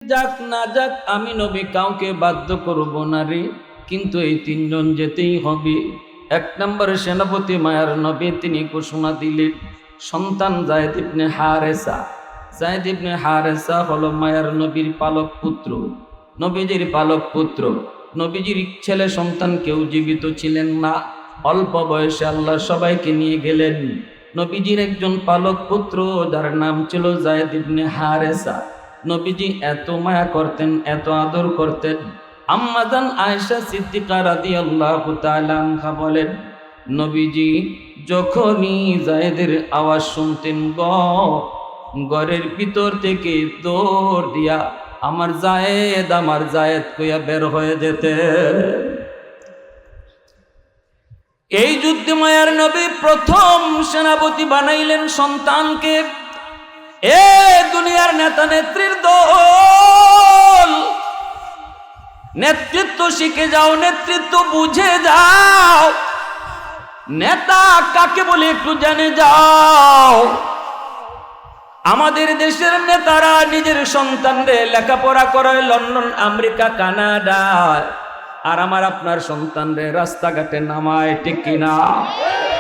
যাক না যাক আমি নবী কাউকে বাধ্য করব না রে, কিন্তু এই তিনজন যেতেই হবে। এক নম্বরে সেনাপতি মায়ার নবী তিনি ঘোষণা দিলেন, সন্তান যায়েদ ইবনে হারেসা। যায়েদ ইবনে হারেসা হলো মায়ার নবীর পালক পুত্র, নবীজির পালক পুত্র। নবীজির ছেলে সন্তান কেউ জীবিত ছিলেন না। অল্প বয়সে আল্লাহ সবাইকে নিয়ে গেলেন। নবীজির একজন পালক পুত্র যার নাম ছিল যায়েদ ইবনে হারেসা। নবীজি এত মায়া করতেন, এত আদর করতেন। আম্মা জান আয়েশা সিদ্দিকা রাদিয়াল্লাহু তাআলা আনহা বলেন, নবীজি যখনই যায়েদের আওয়াজ শুনতেন ঘরের ভিতর থেকে দৌড় দিয়া আমার জায়েদ কইয়া বের হয়ে যেতে। এই যুদ্ধে মায়ার নবী প্রথম সেনাপতি বানাইলেন সন্তানকে। এ দুনিয়ার নেতা নেত্রীর দল, নেতৃত্ব শিখে যাও, নেতৃত্ব বুঝে যাও, নেতা কাকে বলে একটু জেনে যাও। আমাদের দেশের নেতারা নিজের সন্তানদের লেখাপড়া করায় লন্ডন, আমেরিকা, কানাডা, আর আমার আপনার সন্তানদের রাস্তাঘাটে নামায়, ঠিক কিনা?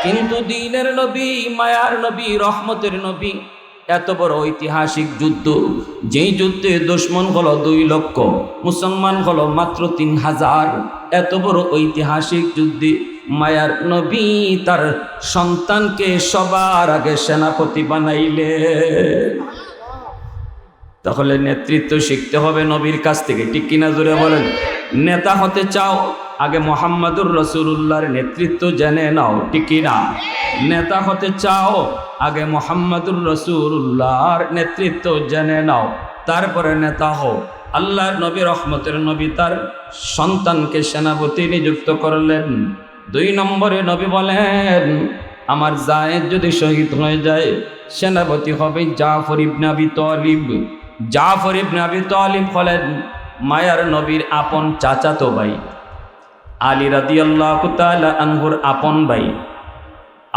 কিন্তু দ্বীনের নবী, মায়ার নবী, রহমতের নবী এত বড় ঐতিহাসিক যুদ্ধ, যেই যুদ্ধে দুশমন হলো 2 লক্ষ, মুসলমান হলো মাত্র 3000, এত বড় ঐতিহাসিক যুদ্ধে মায়ার নবী তার সন্তানকে সবার আগে সেনাপতি বানাইলে। তাহলে নেতৃত্ব শিখতে হবে নবীর কাছ থেকে, ঠিক কিনা জোরে বলেন? নেতা হতে চাও, আগে মুহাম্মাদুর রাসূলুল্লাহর নেতৃত্ব জেনে নাও, ঠিক কিনা? নেতা হতে চাও, আগে মুহাম্মাদুর রাসূলুল্লাহর নেতৃত্ব জেনে নাও, তারপরে নেতা হও। আল্লাহর নবী, রহমতের নবী তার সন্তানকে সেনাপতি নিযুক্ত করলেন। 2 নম্বরে নবী বলেন, আমার যায়েদ যদি শহীদ হয়ে যায়, সেনাপতি হবে জাফর ইবনে আবি তালিব। জাফর ইবনে আবি তালিব হলেন মায়ার নবীর আপন চাচাতো ভাই, আলী রাদিয়াল্লাহু তাআলা আনহুর আপন ভাই,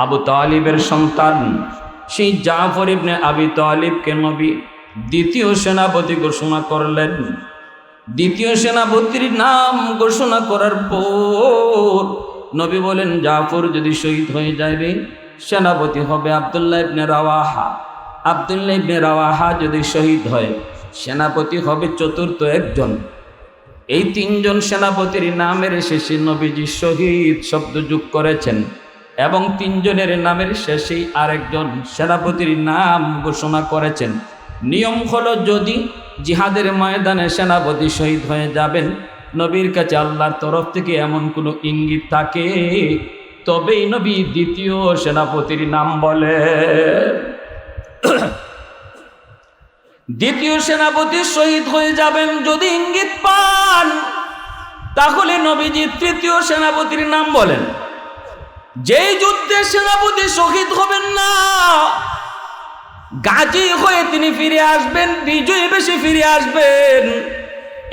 আবু তালিবের সন্তান। সেই জাফর ইবনে আবি তালিবকে নবী দ্বিতীয় সেনাপতি ঘোষণা করলেন। দ্বিতীয় সেনাপতির নাম ঘোষণা করার পর নবী বলেন, জাফর যদি শহীদ হয়ে যায় রে, সেনাপতি হবে আব্দুল্লাহ ইবনে রাওয়াহা। আব্দুল্লাহ ইবনে রাওয়াহা যদি শহীদ হয়, সেনাপতি হবে চতুর্থ একজন। এই 3 জন সেনাপতির নামের শেষে নবীজি শহীদ শব্দ যোগ করেছেন, এবং 3 জনের নামের শেষেই আরেকজন সেনাপতির নাম ঘোষণা করেছেন। নিয়ম হলো, যদি জিহাদের ময়দানে সেনাপতি শহীদ হয়ে যাবেন, নবীর কাছে আল্লাহর তরফ থেকে এমন কোনো ইঙ্গিত থাকে, তবেই নবী দ্বিতীয় সেনাপতির নাম বলে। দ্বিতীয় সেনাপতি শহীদ হয়ে যাবেন যদি ইঙ্গিত পান, তাহলে নবীজি তৃতীয় সেনাপতির নাম বলেন। যেই যুদ্ধে সেনাপতি শহীদ হবেন না, গাজী হয়ে তিনি ফিরে আসবেন, বিজয়ী বেশি ফিরে আসবেন,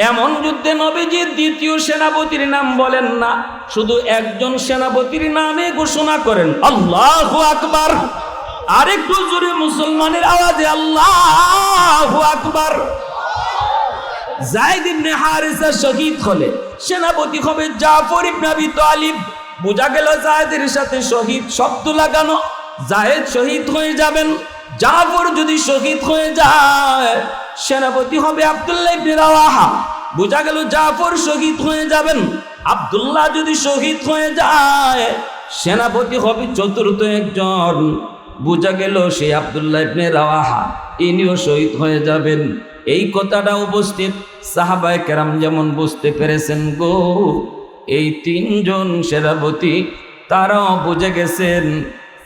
এমন যুদ্ধে নবীজি দ্বিতীয় সেনাপতির নাম বলেন না, শুধু একজন সেনাপতির নামে ঘোষণা করেন, আল্লাহু আকবার। আরেকটু জোরে মুসলমানের আওয়াজে আল্লাহু আকবার। যায়েদ ইবনে হারেসা শহীদ হলে সেনাপতি হবে জাফর ইবনে আবি তালিব। বোঝা গেল যায়েদের সাথে শহীদ শব্দ লাগানো। যায়েদ শহীদ হয়ে যাবেন। জাফর যদি শহীদ হয়ে যায়, সেনাপতি হবে আব্দুল্লাহ ইবনে রাওয়াহা। বোঝা গেল জাফর শহীদ হয়ে যাবেন। আব্দুল্লাহ যদি শহীদ হয়ে যায়, সেনাপতি হবে চতুর্থ একজন। বোঝা গেল সেই আব্দুল্লাহ ইবনে রাওয়াহা, ইনিও শহীদ হয়ে যাবেন। এই কথাটা উপস্থিত সাহাবায়ে কেরাম যেমন বুঝতে পেরেছেন গো, এই 3 জন সেনাপতি তারাও বুঝে গেছেন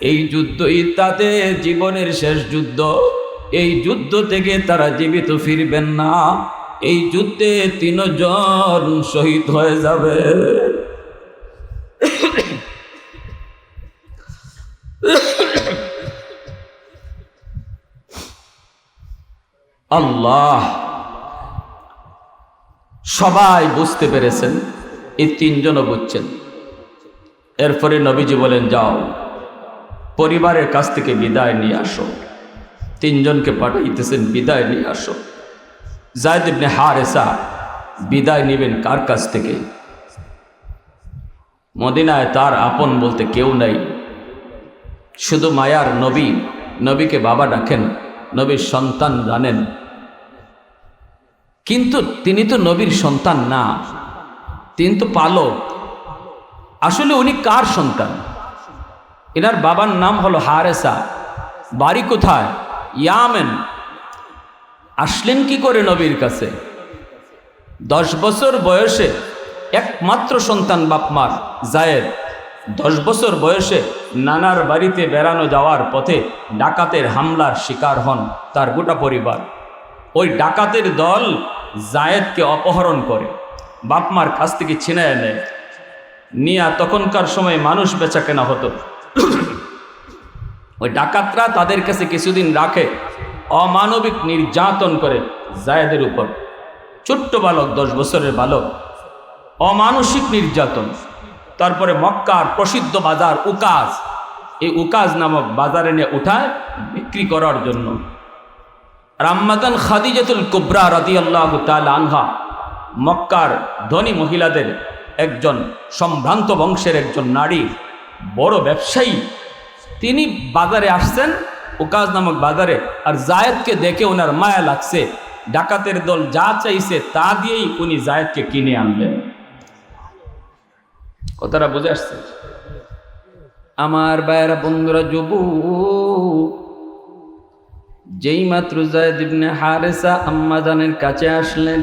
এই যুদ্ধই তাদের জীবনের শেষ যুদ্ধ। এই যুদ্ধ থেকে তারা জীবিত ফিরবেন না। এই যুদ্ধে 3 জন শহীদ হয়ে যাবে। আল্লাহ, সবাই বুঝতে পেরেছেন, এই 3 জনও বুঝছেন। এরপরে নবীজি বলেন, যাও পরিবারের কাছ থেকে বিদায় নিয়ে আসো। 3 জনকে পাঠাইতেছেন, বিদায় নিয়ে আসো। যায়েদ ইবনে হারেসা বিদায় নেবেন কার কাছ থেকে? মদিনায় তার আপন বলতে কেউ নাই, শুধু মায়ার নবী। নবীকে বাবা ডাকেন, নবীর সন্তান জানেন, কিন্তু তিনি তো নবীর সন্তান না, তিনি তো পালক। আসলে উনি কার সন্তান? এনার বাবার নাম হলো হারেসা, বাড়ি কোথায়? ইয়ামেন। আসলেন কি করে নবীর কাছে? 10 বছর বয়সে একমাত্র সন্তান বাপমার জায়েদ 10 বছর বয়সে নানার বাড়িতে বেড়ানো যাওয়ার পথে ডাকাতের হামলার শিকার হন তার গোটা পরিবার। ওই ডাকাতের দল জায়েদকে অপহরণ করে, বাপমার কাছ থেকে ছিনিয়ে নেয়। নিয়া তখনকার সময় মানুষ বেচা কেনা হতো। ওই ডাকাতরা তাদের কাছে কিছুদিন রাখে, অমানবিক নির্যাতন করে জায়েদের উপর। ছোট্ট বালক, 10 বছরের বালক, অমানসিক নির্যাতন। তারপরে মক্কার প্রসিদ্ধ বাজার উকাজ, এই উকাজ নামক বাজারে নিয়ে উঠায় বিক্রি করার জন্য। আম্মাজান খাদিজাতুল কুবরা রাদিয়াল্লাহু তাআলা আনহা, মক্কার ধনী মহিলাদের একজন, সম্ভ্রান্ত বংশের একজন নারী, বড় ব্যবসায়ী, তিনি বাজারে আসছেন, উকাজ নামক বাজারে। আর জায়েদকে দেখে ওনার মায়া লাগছে, ডাকাতের দল যা চাইছে তা দিয়েই উনি জায়েদকে কিনে আনলেন। কথাটা বুঝে আসছে? আমার ভাইয়েরা, বন্ধুরা, যুবক, যেই মাত্র জায়েদ ইবনে হারেসা আম্মাজানের কাছে আসলেন,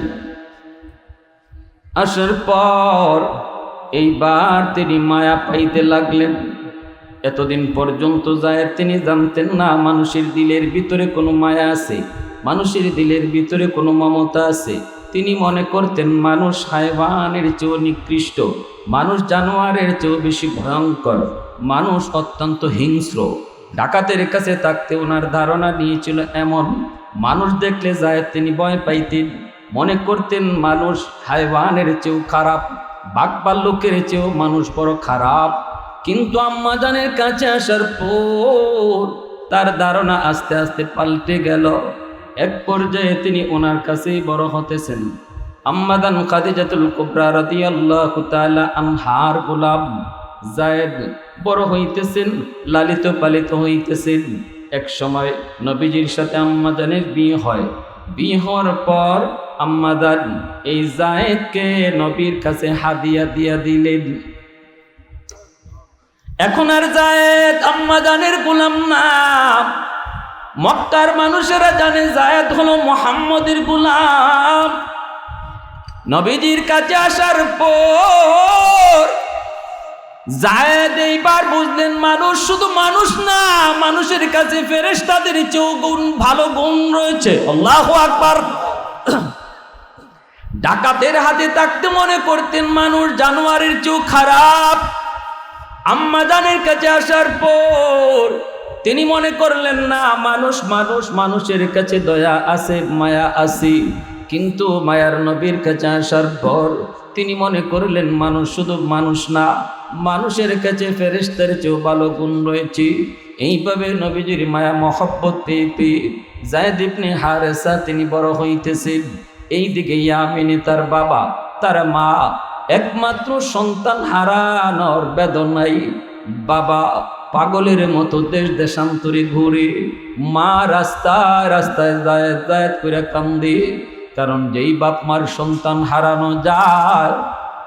আসার পর এইবার তিনি মায়া পাইতে লাগলেন। এতদিন পর্যন্ত জায়েদ তিনি জানতেন না মানুষের দিলের ভিতরে কোনো মায়া আছে, মানুষের দিলের ভিতরে কোনো মমতা আছে। তিনি মনে করতেন মানুষ হায়ওয়ানের চেয়েও নিকৃষ্ট, মানুষ জানোয়ারের চেয়েও বেশি ভয়ঙ্কর, মানুষ অত্যন্ত হিংস্র। ডাকাতের কাছে থাকতে ওনার ধারণা নিয়েছিল এমন, মানুষ দেখলে জায়েদ তিনি ভয় পাইতেন, মনে করতেন মানুষ হায়ওয়ানের চেয়েও খারাপ, বাঘ ভাল্লুকের চেয়েও মানুষ বড় খারাপ। কিন্তু আম্মাজানের কাছে আসার পর তার ধারণা আস্তে আস্তে পাল্টে গেল। এক পর্যায়ে তিনি ওনার কাছেই বড় হতেছেন। আম্মাজান খাদিজাতুল কুবরা রাদিয়াল্লাহু তাআলা আনহার গোলাম জায়েদ বড় হইতেছেন, লালিত পালিত হইতেছেন। এক সময় নবীজির সাথে আম্মাজানের বিয়ে হয়। বিয়ে হওয়ার পর আম্মাজান এই জায়েদকে নবীর কাছে হাদিয়া দিয়া দিলেন। এখন আর জায়েদ আম্মাজানের গোলাম না, মক্কার মানুষেরা জানে জায়েদ হলো মুহাম্মদের গোলাম। নবীজির কাছে আসার পর জায়েদ এইবার বুঝলেন মানুষ শুধু মানুষ না, মানুষের কাছে ফেরেশতাদের চেয়েও ভালো গুণ রয়েছে। আল্লাহু আকবার। ডাকাতের হাতে থাকতে মনে করতেন মানুষ জানোয়ারের চেয়েও খারাপ। আম্মাজানের কাছে আসার পর তিনি মনে করলেন না মানুষের কাছে দয়া আছে, মায়া আছে। কিন্তু মায়ার নবীর কাছে আসার পর তিনি মনে করলেন মানুষ শুধু মানুষ না, মানুষের কাছে ফেরেশতার চেয়েও ভালো গুণ রয়েছে। এইভাবে নবীজির মায়া মহব্বত পেয়ে পেয়ে জায়েদ ইবনে হারেসা তিনি বড় হইতেছেন। এইদিকে ইয়ামিনী তার বাবা, তার মা, একমাত্র সন্তান হারানোর বেদনায় বাবা পাগলের মতো দেশ দেশান্তরে ঘুরে, মা রাস্তায় রাস্তায় জায়েদ করে কান্দে। কারণ যেই বাপ মার সন্তান হারানো যায়,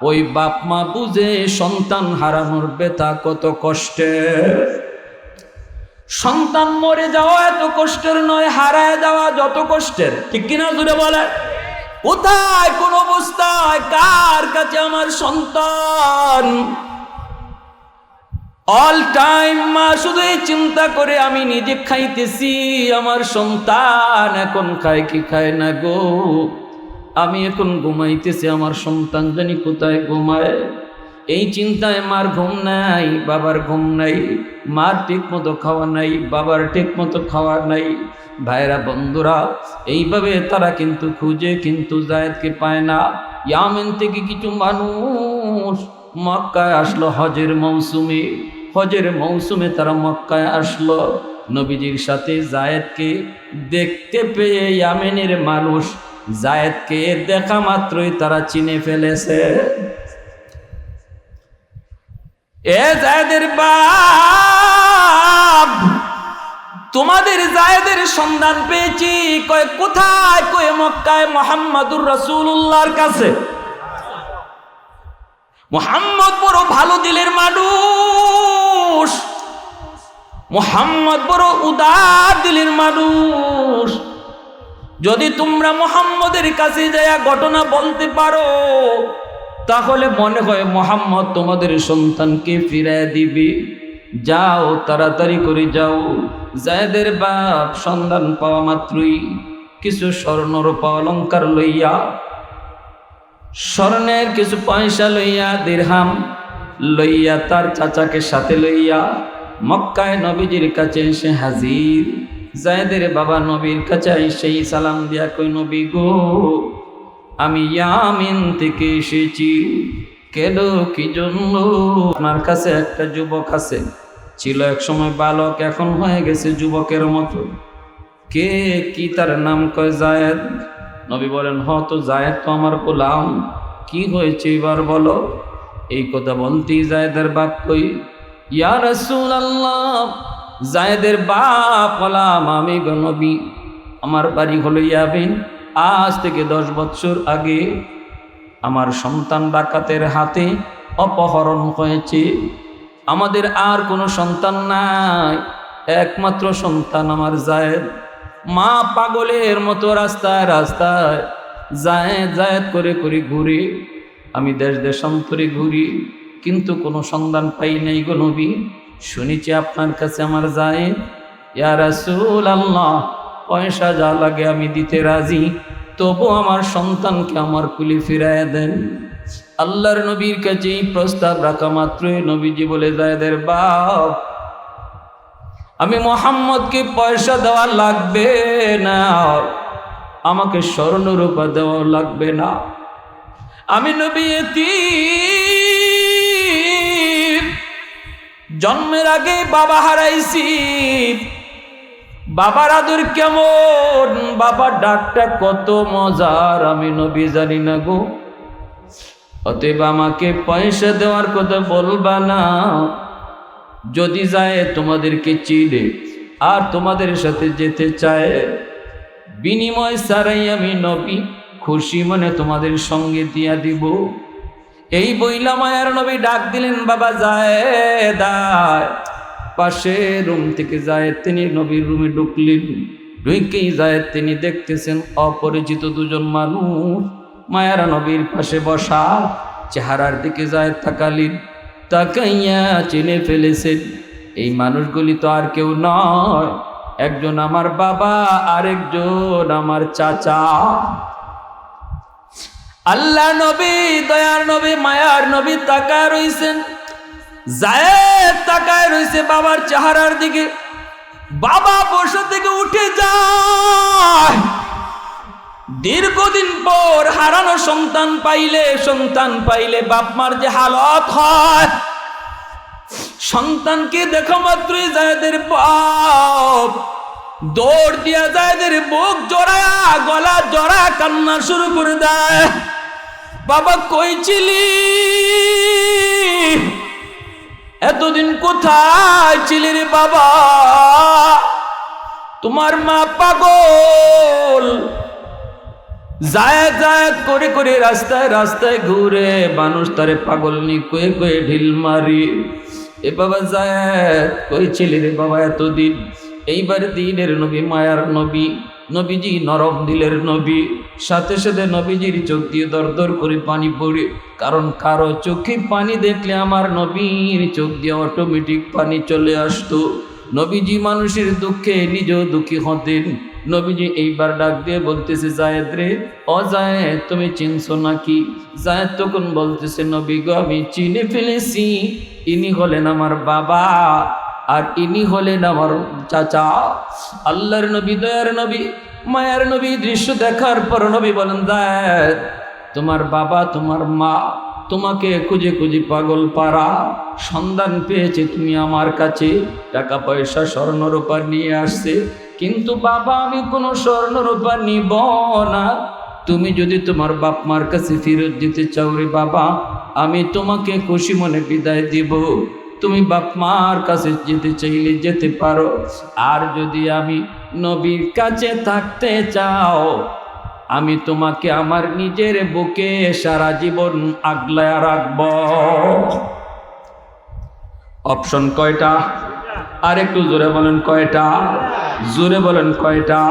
ওই বাপ মা বুঝে সন্তান হারানোর ব্যথা কত কষ্টের। সন্তান মরে যাওয়া এত কষ্টের নয়, হারায় যাওয়া যত কষ্টের। ঠিক কিনা জুড়ে বলে? কোথায়, কোন অবস্থায়, কার কাছে আমার সন্তান? অল টাইম মা শুধু এই চিন্তা করে আমি নিজে খাইতেছি, আমার সন্তান এখন খায় কি খায় না গো। আমি এখন ঘুমাইতেছি, আমার সন্তান জানি কোথায় ঘুমায়। এই চিন্তায় মার ঘুম নাই, বাবার ঘুম নাই, মার ঠিক মতো খাওয়া নাই, বাবার ঠিক মতো খাওয়া নাই। ভাইরা, বন্ধুরা, এইভাবে তারা কিন্তু খুঁজে, কিন্তু জায়েদকে পায় না। ইয়ামেন থেকে কিছু মানুষ মক্কায় আসলো হজের মৌসুমে। হজের মৌসুমে তারা মক্কায় আসলো। নবীজির সাথে জায়েদকে দেখতে পেয়ে ইয়ামেনের মানুষ জায়েদকে দেখা মাত্রই তারা চিনে ফেলেছে। এ জায়েদের বাপ, তোমাদের জায়েদের সন্ধান পেয়েছি। কয় কোথায়? কয় মক্কায় মুহাম্মাদুর রাসূলুল্লাহর কাছে। মুহাম্মদ বড় ভালো দিলের মানুষ, মুহাম্মদ বড় উদার দিলের মানুষ। যদি তোমরা মুহাম্মদের কাছে যায়া ঘটনা বলতে পারো, তাহলে মনে হয় মুহাম্মদ তোমাদের সন্তানকে ফিরিয়ে দিবে। যাও, তাড়াতাড়ি করে যাও। জায়েদের বাপ সন্ধান পাওয়া মাত্রই কিছু স্বর্ণ রূপা অলঙ্কার লইয়া, স্বর্ণের কিছু পয়সা লইয়া, দিরহাম লইয়া, তার চাচাকে সাথে লইয়া মক্কায় নবীজির কাছে এসে হাজির। জায়েদের বাবা নবীর কাছে এসেই সালাম দিয়া কই, নবী গো, আমি ইয়ামিন থেকে এসেছি। কেন, কি জন্য? আপনার কাছে একটা যুবক আছে, ছিল এক সময় বালক, এখন হয়ে গেছে যুবকের মতো। কে? কি তার নাম? কয় জায়েদ। নবী বলেন, হ তো জায়েদ তো আমার গোলাম। কি হয়েছে এবার বলো। এই কথা বলতেই জায়েদের বাপ কই, ইয়া রাসূলুল্লাহ, জায়েদের বাপ হলাম আমি গো নবী। আমার বাড়ি হলো ইয়াবিন। আজ থেকে 10 বছর আগে আমার সন্তান ডাকাতের হাতে অপহরণ হয়েছে। আমাদের আর কোনো সন্তান নাই, একমাত্র সন্তান আমার জায়েদ। মা পাগলের মতো রাস্তায় রাস্তায় জায়েদ জায়েদ করে করে ঘুরি। আমি দেশ দেশান্তরে ঘুরি, কিন্তু কোনো সন্ধান পাই নাই গো নবী। শুনেছি আপনার কাছে আমার জায়েদ। ইয়া রাসূলুল্লাহ, পয়সা যা লাগে আমি দিতে রাজি, তবু আমার সন্তানকে আমার কুলি ফিরাইয়া দেন। আল্লাহর নবীর কাছে এই প্রস্তাব রাখা মাত্রই নবীজি বলে, জায়েদের বাপ, আমি মুহাম্মদকে পয়সা দেওয়া লাগবে না, আমাকে স্বর্ণ রূপা দেওয়া লাগবে না। আমি নবী এতিম, জন্মের আগে বাবা হারাইছি। বাবার আদর কেমন, বাবার ডাকটা কত মজার আমি নবী জানি না গো। অতএব আমাকে পয়সা দেওয়ার কথা বলবা না। যদি যায় তোমাদেরকে চিনে আর তোমাদের সাথে যেতে চায়, বিনিময় ছাড়াই আমি নবী খুশি মনে তোমাদের সঙ্গে দিয়া দিব। এই বইলা মায়ার নবী ডাক দিলেন, বাবা জায়েদ। পাশে রুম থেকে জায়েদ তিনি নবীর রুমে ঢুকলেন। ঢুকেই জায়েদ তিনি দেখতেছেন অপরিচিত দুজন মানুষ মায়ার নবীর পাশে বসা। চেহারার দিকে জায়েদ তাকালেন, তাকাইয়া চিনে ফেলেছেন এই মানুষগুলি তো আর কেউ নয়, একজন আমার বাবা, আরেকজন আমার চাচা। আল্লাহ নবী, দয়ার নবী, মায়ার নবী তাকায় রইছেন। জায়েদ তাকায় রইছে বাবার চেহারার দিকে। বাবা বসা থেকে উঠে যায়। দীর্ঘদিন পর হারানো সন্তান পাইলে বাপ মার যে হালত হয়, সন্তানকে দেখা মাত্রই জায়েদের বাপ দৌড় দিয়া জায়েদের বুক জড়ায়া, গলা জড়া কান্না শুরু করে দেয়। বাবা কই ছিলি? এতদিন কোথায় ছিলি রে বাবা? তোমার মা পাগল। জায়েদ জায়েদ করে করে রাস্তায় রাস্তায় ঘুরে, মানুষ তারে পাগল নি কয়ে কয়ে ঢিল মারি। এ বাবা জায়েদ কই ছিলি রে বাবা এতদিন? এইবার দিনের নবী, মায়ার নবী, নবীজি নরম দিলের নবী। সাথে সাথে নবীজির চোখ দিয়ে দর দর করে পানি পড়ে। কারণ কারো চোখে পানি দেখলে আমার নবীর চোখ দিয়ে অটোমেটিক পানি চলে আসতো। নবীজি মানুষের দুঃখে নিজেও দুঃখী হতেন। নবীজি এইবার ডাক দিয়ে বলতেছে, জায়েদ রে, ও জায়েদ, তুমি চিনছো নাকি? জায়েদ তখন বলতেছে, নবী গো, আমি চিনে ফেলেছি। ইনি হলেন আমার বাবা, আর ইনি হলেন আমার চাচা। আল্লাহর নবী, দয়ার নবী, মায়ার নবী দৃশ্য দেখার পর নবী বলেন, জায়েদ, তোমার বাবা, তোমার মা তোমাকে খুঁজে খুঁজে পাগল পারা, সন্ধান পেয়েছে তুমি আমার কাছে, টাকা পয়সা স্বর্ণরূপা নিয়ে আসছে। কিন্তু বাবা, আমি কোনো স্বর্ণরূপা নিব না, তুমি যদি তোমার বাপ মার কাছে ফেরত যেতে চাও রে বাবা, আমি তোমাকে খুশি মনে বিদায় দিব। তুমি বাপ মার কাছে যেতে চাইলে যেতে পারো। আর যদি আমি নবীর কাছে থাকতে চাও, আমি তোমাকে আমার নিজের বুকে সারা জীবন আগলায় রাখব। অপশন কয়টা? আর একটু জোরে বলেন কয়টা? জোরে বলেন কয়টা?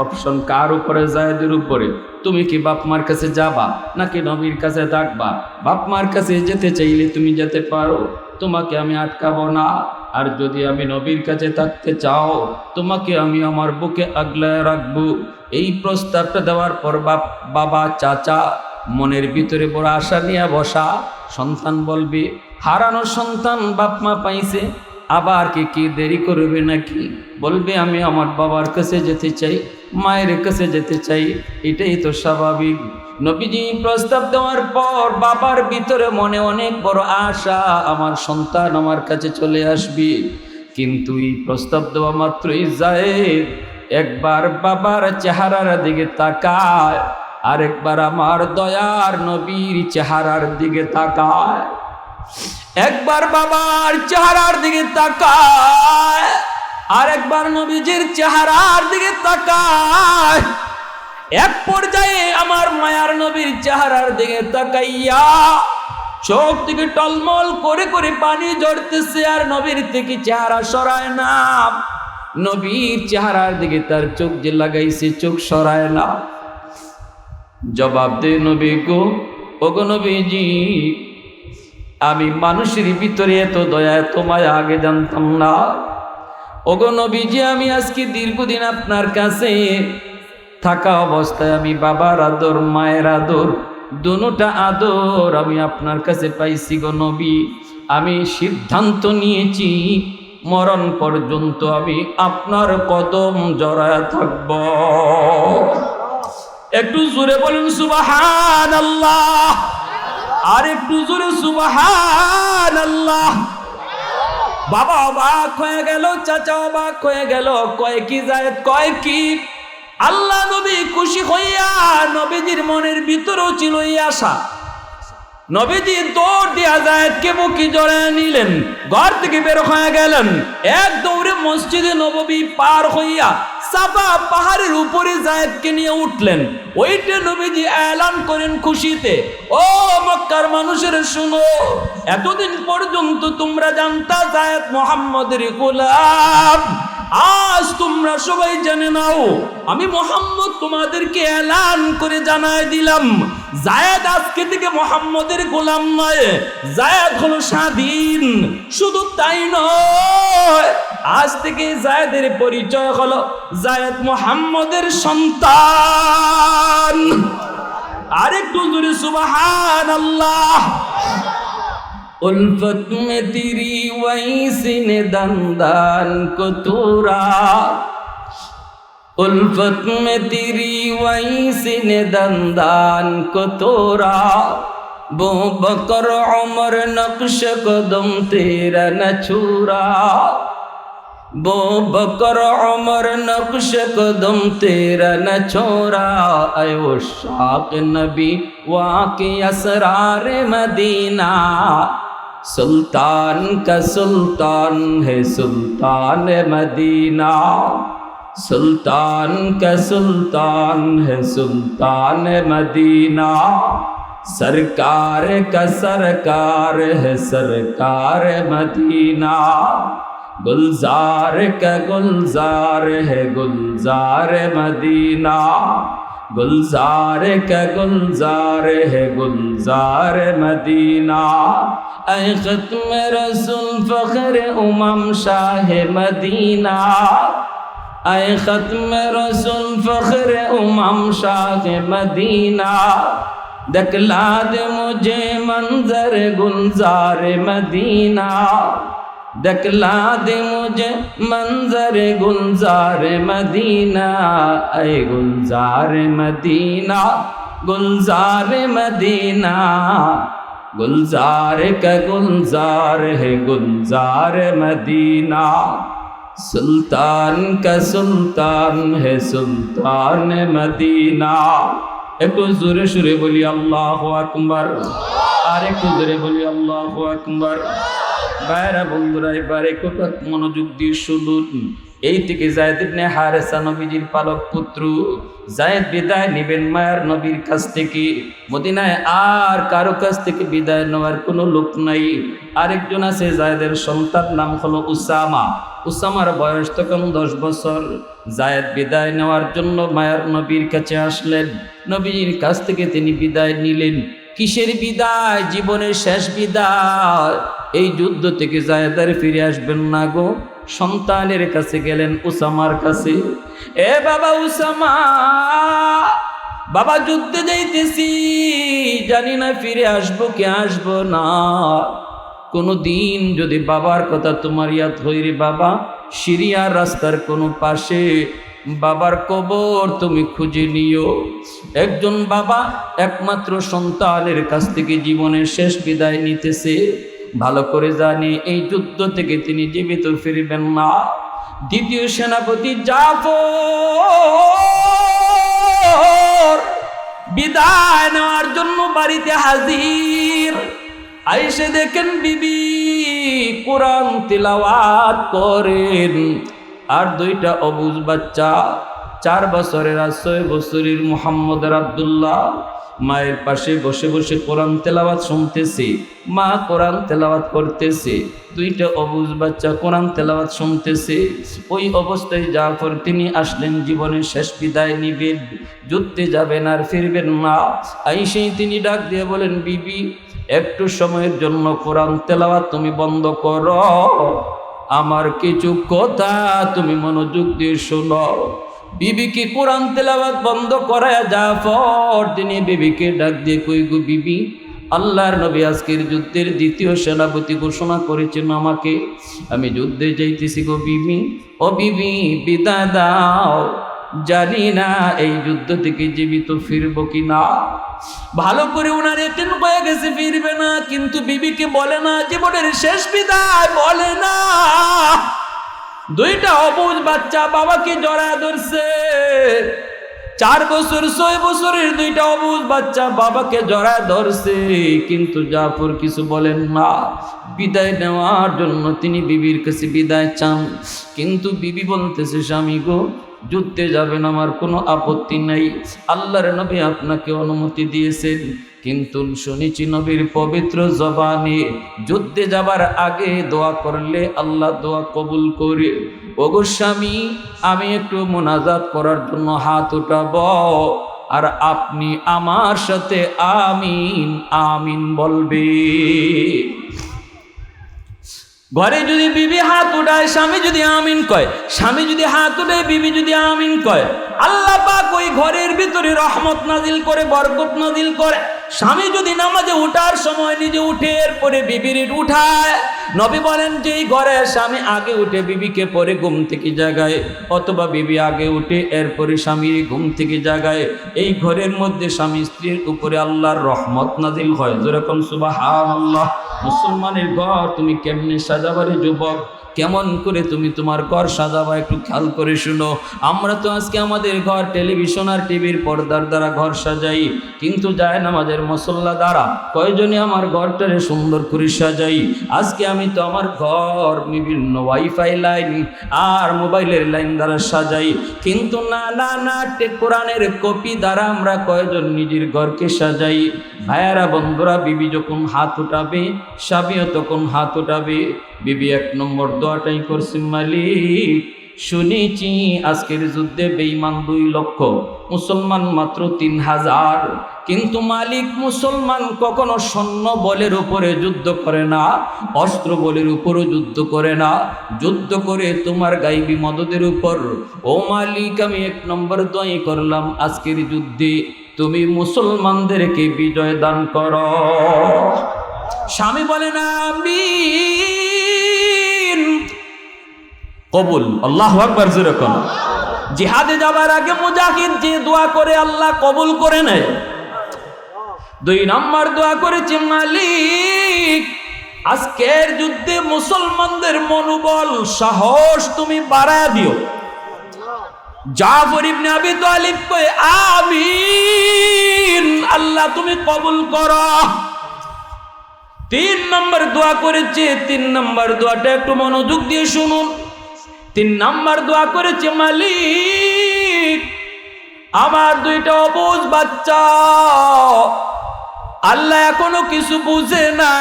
অপশন কার উপরে? জায়েদের উপরে। তুমি কি বাপ মার কাছে যাবা নাকি নবীর কাছে থাকবা? বাপ মার কাছে যেতে চাইলে তুমি যেতে পারো, তোমাকে আমি আটকাবো না। আর যদি আমি নবীর কাছে থাকতে চাও, তোমাকে আমি আমার বুকে আগলায় রাখবো। এই প্রস্তাবটা দেওয়ার পর বাবা চাচা মনের ভিতরে বড় আশা নিয়ে বসা। সন্তান বলবে, হারানো সন্তান বাপ মা পাইছে, আবার কি দেরি করবে নাকি? বলবে আমি আমার বাবার কাছে যেতে চাই, মায়ের কাছে যেতে চাই, এটাই তো স্বাভাবিক। নবীজি প্রস্তাব দেওয়ার পর বাবার ভিতরে মনে অনেক বড় আশা, আমার সন্তান আমার কাছে চলে আসবে। কিন্তু এই প্রস্তাব দেওয়া মাত্রই যায়েদ একবার বাবার চেহারার দিকে তাকায়, আরেকবার আমার দয়ার নবীর চেহারার দিকে তাকায়। একবার বাবার চেহারার দিকে তাকায়, আরেকবার নবীজির চেহারার দিকে তাকায়। এক পর্যায়ে আমার মায়ার নবীর চেহারার দিকে তাকাইয়া চোখ থেকে টলমল করে করে পানি ঝরতেছে, আর নবীর থেকে চেহারা সরায় না। নবীর চেহারার দিকে তার চোখ যে লাগাইছে, চোখ সরায় না। জবাব দে নবী গো, ওগো নবীজি, আমি মানুষের ভিতরে এত দয়া এত মায়া আগে জানতাম না। ওগো নবীজি, আমি আজকে দীর্ঘদিন আপনার কাছে থাকা অবস্থায় আমি বাবার আদর মায়ের আদর দুটোটা আদর আমি আপনার কাছে পাইছি গো নবী। আমি সিদ্ধান্ত নিয়েছি মরণ পর্যন্ত আমি আপনার কদম জড়ায় থাকব। একটু জোরে বলুন সুবহানাল্লাহ, আর একটু জোরে সুবহানাল্লাহ। বাবা অবাক হয়ে গেল, চাচা অবাক হয়ে গেল। কয় কি জায়েদ, কয় কি? আল্লাহ নবী খুশি হইয়া, নবীজির মনের ভিতরেও ছিল এই আশা। নবীজি দৌড় দিয়া জায়েদকে বুকে জড়ায় নিলেন, ঘর থেকে বের হয়ে গেলেন। এক দৌড়ে মসজিদে নববী পার হইয়া সাফা পাহাড়ের উপরে জায়েদকে নিয়ে উঠলেন। ওইটা নবীজি এলান করেন খুশিতে, ও মক্কার মানুষের শুনো, এতদিন পর্যন্ত তোমরা জানতা জায়েদ মুহাম্মদের গোলাম, আজ তোমরা সবাই জেনে নাও, আমি মুহাম্মদ তোমাদেরকে এলান করে জানায় দিলাম, জায়েদ আজকে থেকে মুহাম্মদের গোলাম নয়, জায়েদ হলো স্বাধীন। শুধু তাই নয়, আজ থেকে জায়েদের পরিচয় হলো জায়েদ মুহাম্মদের সন্তান। আরেকটু জোরে সুবহানাল্লাহ। उल्फत में तेरी वैसी ने दंदान को तोरा, उल्फत में तेरी वैसी ने दंदान को तोरा, बो बकर उमर नक्श कदम तेरा न छूरा, बो बकर उमर नक्श कदम तेरा न छोरा, ऐ वो शाक नबी वाक़ी असरार मदीना, सुल्तान का सुल्तान है सुल्तान मदीना, सुल्तान का सुल्तान है सुल्तान मदीना, सरकार का सरकार है सरकार मदीना, गुलजार का गुलजार है गुलजार मदीना, गुलजार का गुलजार है गुलजार मदीना, ऐ खत्म रसूल फख्र उमम शाह मदीना, ऐ खत्म रसूल फख्र उमम शाह मदीना, दिखला दे मुझे मंजर गुलजार मदीना, दिखला दे मुझे मंजर गुलजार मदीना, ऐ गुलजार मदीना गुलजार मदीना, गुलजार का गुलजार है गुलजार मदीना, সুলতান কা সুলতান হে সুলতান মদিনা। একটু জোরে সুরে বলি আল্লাহু আকবার, আর একটু জোরে বলি আল্লাহু আকবার। ভাইরা বন্ধুরা, এবার একটু মনোযোগ দিয়ে শুনুন। এই থেকে যায়েদ ইবনে হারেসা নবীজির পালক পুত্র। যায়েদ বিদায় নেবেন মায়ার নবীর কাছ থেকে। মদিনায় আর কারো কাছ থেকে বিদায় নেওয়ার কোনো লোক নাই। আরেকজন আছে যায়েদের সন্তান, নাম হলো উসামা। উসামার বয়স তখন 10 বছর। যায়েদ বিদায় নেওয়ার জন্য মায়ার নবীর কাছে আসলেন। নবীর কাছ থেকে তিনি বিদায় নিলেন। কিসের বিদায়? জীবনের শেষ বিদায়। এই যুদ্ধ থেকে যায়েদ আর ফিরে আসবেন না গো। সন্তানের কাছে গেলেন, উসামার কাছে। এ বাবা উসামা, বাবা যুদ্ধে যাইতেছি, জানি না ফিরে আসবো কি আসবো না। কোনো দিন যদি বাবার কথা তোমার ইয়াদ হইরে বাবা, সিরিয়ার রাস্তার কোনো পাশে বাবার কবর তুমি খুঁজে নিও। একজন বাবা একমাত্র সন্তানের কাছ থেকে জীবনের শেষ বিদায় নিতেছে, ভালো করে জানে এই যুদ্ধ থেকে তিনি জীবিত ফিরবেন না। দ্বিতীয় সেনাপতি জাফর বিদায় নেওয়ার জন্য বাড়িতে হাজির। আইসে দেখেন বিবি কোরআন তিলাওয়াত করেন, আর 2টা অবুঝ বাচ্চা, 4 বছরের আর 6 বছরের মুহাম্মদ আর আব্দুল্লাহ মায়ের পাশে বসে বসে কোরআন তেলাওয়াত শুনতেছে। মা কোরআন তেলাওয়াত করতেছে, 2টা অবুঝ বাচ্চা কোরআন তেলাওয়াত শুনতেছে। ওই অবস্থায় জাফর তিনি আসলেন, জীবনের শেষ বিদায় নিবেন, যুদ্ধে যাবেন আর ফিরবেন না। আইসেই তিনি ডাক দিয়ে বলেন, বিবি একটু সময়ের জন্য কোরআন তেলাওয়াত তুমি বন্ধ করো, আমার কিছু কথা তুমি মনোযোগ দিয়ে শোনো। বিবিকে কোরআন তেলাওয়াত বন্ধ করায় জাফর তিনি বিবিকে ডাক দিয়ে কই গো বিবি, আল্লাহর নবী আজকের যুদ্ধের 2য় সেনাপতি ঘোষণা করেছেন আমাকে, আমি যুদ্ধে যাইতেছি গো বিবি। ও বিবি বিদায় দাও, জানি না এই যুদ্ধ থেকে জীবিত ফিরবো কি না। ভালো করে ওনার এতেন হয়ে গেছে ফিরবে না, কিন্তু বিবিকে বলে না জীবনের শেষ বিদায়, বলে না। 2টা অবুঝ বাচ্চা বাবাকে জড়ায় ধরছে। 4 বছর 6 বছরের 2টা অবুঝ বাচ্চা বাবাকে জড়ায় ধরছে, কিন্তু জাফর কিছু বলেন না। বিদায় নেওয়ার জন্য তিনি বিবির কাছে বিদায় চান, কিন্তু বিবি বলতেছে, স্বামী গো যুদ্ধে যাবেন আমার কোনো আপত্তি নাই, আল্লাহর নবী আপনাকে অনুমতি দিয়েছেন, কিন্তু শুনেছি নবীর পবিত্র জবানে যুদ্ধে যাবার আগে দোয়া করলে আল্লাহ দোয়া কবুল করে। ওগো স্বামী, আমি একটু মোনাজাত করার জন্য হাত উঠাবো, আর আপনি আমার সাথে আমিন আমিন বলবে। ঘরে যদি বিবি হাত উঠায়, স্বামী যদি আমিন কয়, স্বামী যদি হাত উঠায়, বিবি যদি আমিন কয়, আল্লাহ পাক ওই ঘরের ভিতরে রহমত নাজিল করে, বরকত নাজিল করে। স্বামী যদি নামাজে উঠার সময় নিজে উঠে এরপরে বিবির উঠায়, নবী বলেন যে এই ঘরে স্বামী আগে উঠে বিবিকে পরে ঘুম থেকে জাগায়, অথবা বিবি আগে উঠে এরপরে স্বামীর ঘুম থেকে জাগায়, এই ঘরের মধ্যে স্বামী স্ত্রীর উপরে আল্লাহর রহমত নাজিল হয়। যেরকম সুবহানাল্লাহ। মুসলমানের ঘর তুমি কেমনে সাজাবারে যুবক, কেমন করে তুমি তোমার ঘর সাজাবা একটু খেয়াল করে শুনো। আমরা তো আজকে আমাদের ঘর টেলিভিশন আর টিভির পর্দার দ্বারা ঘর সাজাই, কিন্তু যায় নামাজের মুসল্লা দ্বারা কয়জনে আমার ঘরটারে সুন্দর করে সাজাই। আজকে আমি তো আমার ঘর বিভিন্ন ওয়াইফাই লাইন আর মোবাইলের লাইন দ্বারা সাজাই, কিন্তু না না না কোরআনের কপি দ্বারা আমরা কয়জন নিজের ঘরকে সাজাই। ভাইয়ারা বন্ধুরা, বিবি যখন হাত উঠাবে স্বামীও তখন হাত উঠাবে। বিবি 1 নম্বর দোয়াটাই করছে, মালিক শুনেছি আজকের যুদ্ধে বেঈমান 2 লক্ষ, মুসলমান মাত্র 3000, কিন্তু মালিক মুসলমান কখনো সৈন্য বলের উপরে যুদ্ধ করে না, অস্ত্র বলের উপরও যুদ্ধ করে না, যুদ্ধ করে তোমার গায়বী মদদের উপর। ও মালিক, আমি 1 নম্বর দোয়াই করলাম আজকের যুদ্ধে তুমি মুসলমানদেরকে বিজয় দান করো। স্বামী বলে না আমিন, কবুল। আল্লাহু আকবার। যেরকম জিহাদে যাবার আগে মুজাহিদ যে দোয়া করে আল্লাহ কবুল করে নেয়। 2 নম্বর দোয়া করেছে, মালিক আজকের যুদ্ধে মুসলমানদের মনোবল সাহস তুমি বাড়ায় দিও। জাফর ইবনে আবি তালিব কয় আমিন, আল্লাহ তুমি কবুল করো। 3 নম্বর দোয়া করেছে। 3 নম্বর দোয়াটা একটু মনোযোগ দিয়ে শুনুন। 3 নম্বর দোয়া করেছে, মালিক আমার 2টা অবুঝ বাচ্চা, আল্লাহ এখনো কিছু বুঝে না,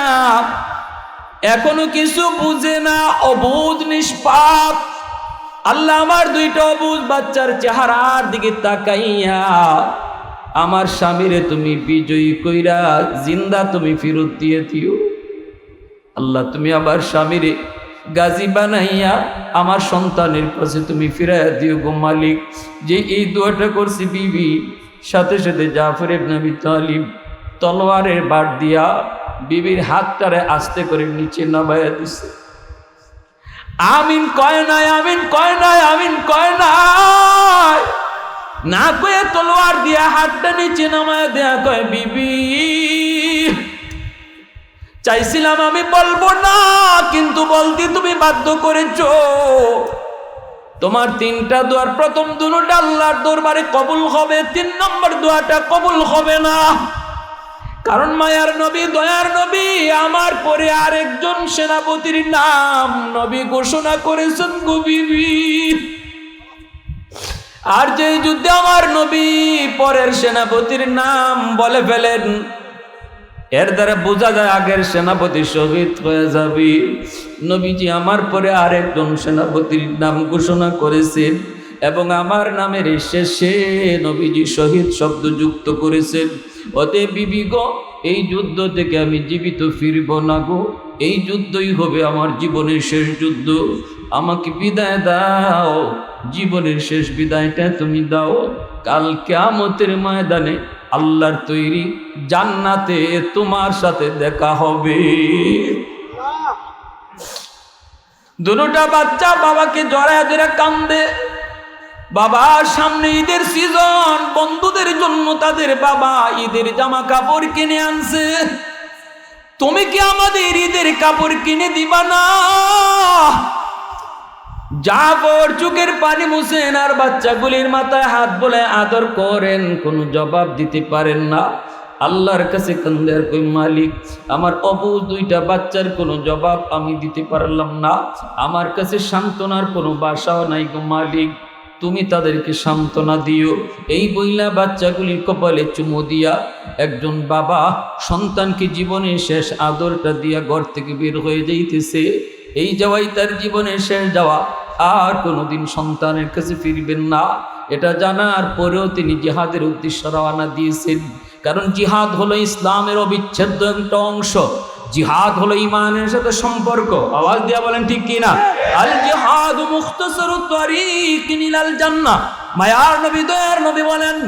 এখনো কিছু বুঝে না, অবুঝ নিষ্পাপ। আল্লাহ আমার 2টা অবুঝ বাচ্চার চেহারার দিকে তাকাইয়া আমার স্বামীরে তুমি বিজয়ী কইরা জিন্দা তুমি ফেরত দিয়ে দিও। আল্লাহ তুমি আবার স্বামীরে গাজী বানাইয়া আমার সন্তানের কাছে তুমি ফিরাইয়া দিও গো মালিক। যে এই দোয়াটা করছি বিবি, সাথে সাথে জাফর ইবনে আবি তালিব তলোয়ারের বাট দিয়া বিবির হাতটারে আস্তে করে নিচে নামাইয়া দিছে। আমিন কয় নাই, আমিন কয় নাই, আমিন কয় নাই, না কয়ে তলোয়ার দিয়া হাতটা নিচে নামাইয়া দেয়া কয় বিবি চাইছিলাম আমি বলবো না, কিন্তু বলতে তুমি বাধ্য করেছো। তোমার 3টা দোয়ার প্রথম 2টা আল্লাহর দরবারে কবুল হবে, 3 নম্বর দোয়াটা কবুল হবে না। কারণ মায়ার নবী, দয়ার নবী, আমার পরে আরেকজন সেনাপতির নাম নবী ঘোষণা করেছেন গো বিবি। আর যে যুদ্ধে আমার নবী পরের সেনাপতির নাম বলে ফেলেন, এর দ্বারা বোঝা যায় আগের সেনাপতি শহীদ হয়ে যাবে। নবীজি আমার পরে আরেকজন সেনাপতির নাম ঘোষণা করেছেন এবং আমার নামের শেষে নবীজি শহীদ শব্দ যুক্ত করেছেন। অতএব বিবি গো, এই যুদ্ধ থেকে আমি জীবিত ফিরব না গো, এই যুদ্ধই হবে আমার জীবনের শেষ যুদ্ধ। আমাকে বিদায় দাও, জীবনের শেষ বিদায়টা তুমি দাও। কাল কিয়ামতের ময়দানে আল্লাহর তৈরি জান্নাতে তোমার সাথে দেখা হবে। 2টা বাচ্চা বাবাকে জড়ায় ধরে কান্দে। বাবার সামনে ঈদের সিজন, বন্ধুদের জন্য তাদের বাবা ঈদের জামা কাপড় কিনে আনছে। তুমি কি আমাদের ঈদের কাপড় কিনে দিবা না? জাফর চোখের পানি মুছেন আর বাচ্চাগুলির মাথায় হাত বলে আদর করেন, কোনো জবাব দিতে পারেন না। আল্লাহর কাছে কান্দে আর কই মালিক আমার অবুঝ 2টা বাচ্চার কোনো জবাব আমি দিতে পারলাম না, আমার কাছে সান্ত্বনার কোনো ভাষাও নাই গো মালিক, তুমি তাদেরকে সান্ত্বনা দিও। এই বইলা বাচ্চাগুলির কপালে চুমু দিয়া একজন বাবা সন্তানকে জীবনের শেষ আদরটা দিয়া ঘর থেকে বের হয়ে যাইতেছে। এই যাওয়াই তার জীবনের শেষ যাওয়া, আর কোনোদিন সন্তানের কাছে ফিরবেন না। এটা জানার পরেও তিনি জিহাদের উদ্দেশ্যে রওনা দিয়েছেন। কারণ জিহাদ হলো ইসলামের অবিচ্ছেদ্য একটা অংশ, জিহাদ হলো ইমানের সাথে সম্পর্ক। আওয়াজ দিয়া বলেন ঠিক কিনা? আল জিহাদ মুখতাসারুত তারিকিন ইলাল জান্নাহ। মায়ার নবী, দয়ার নবী বলেন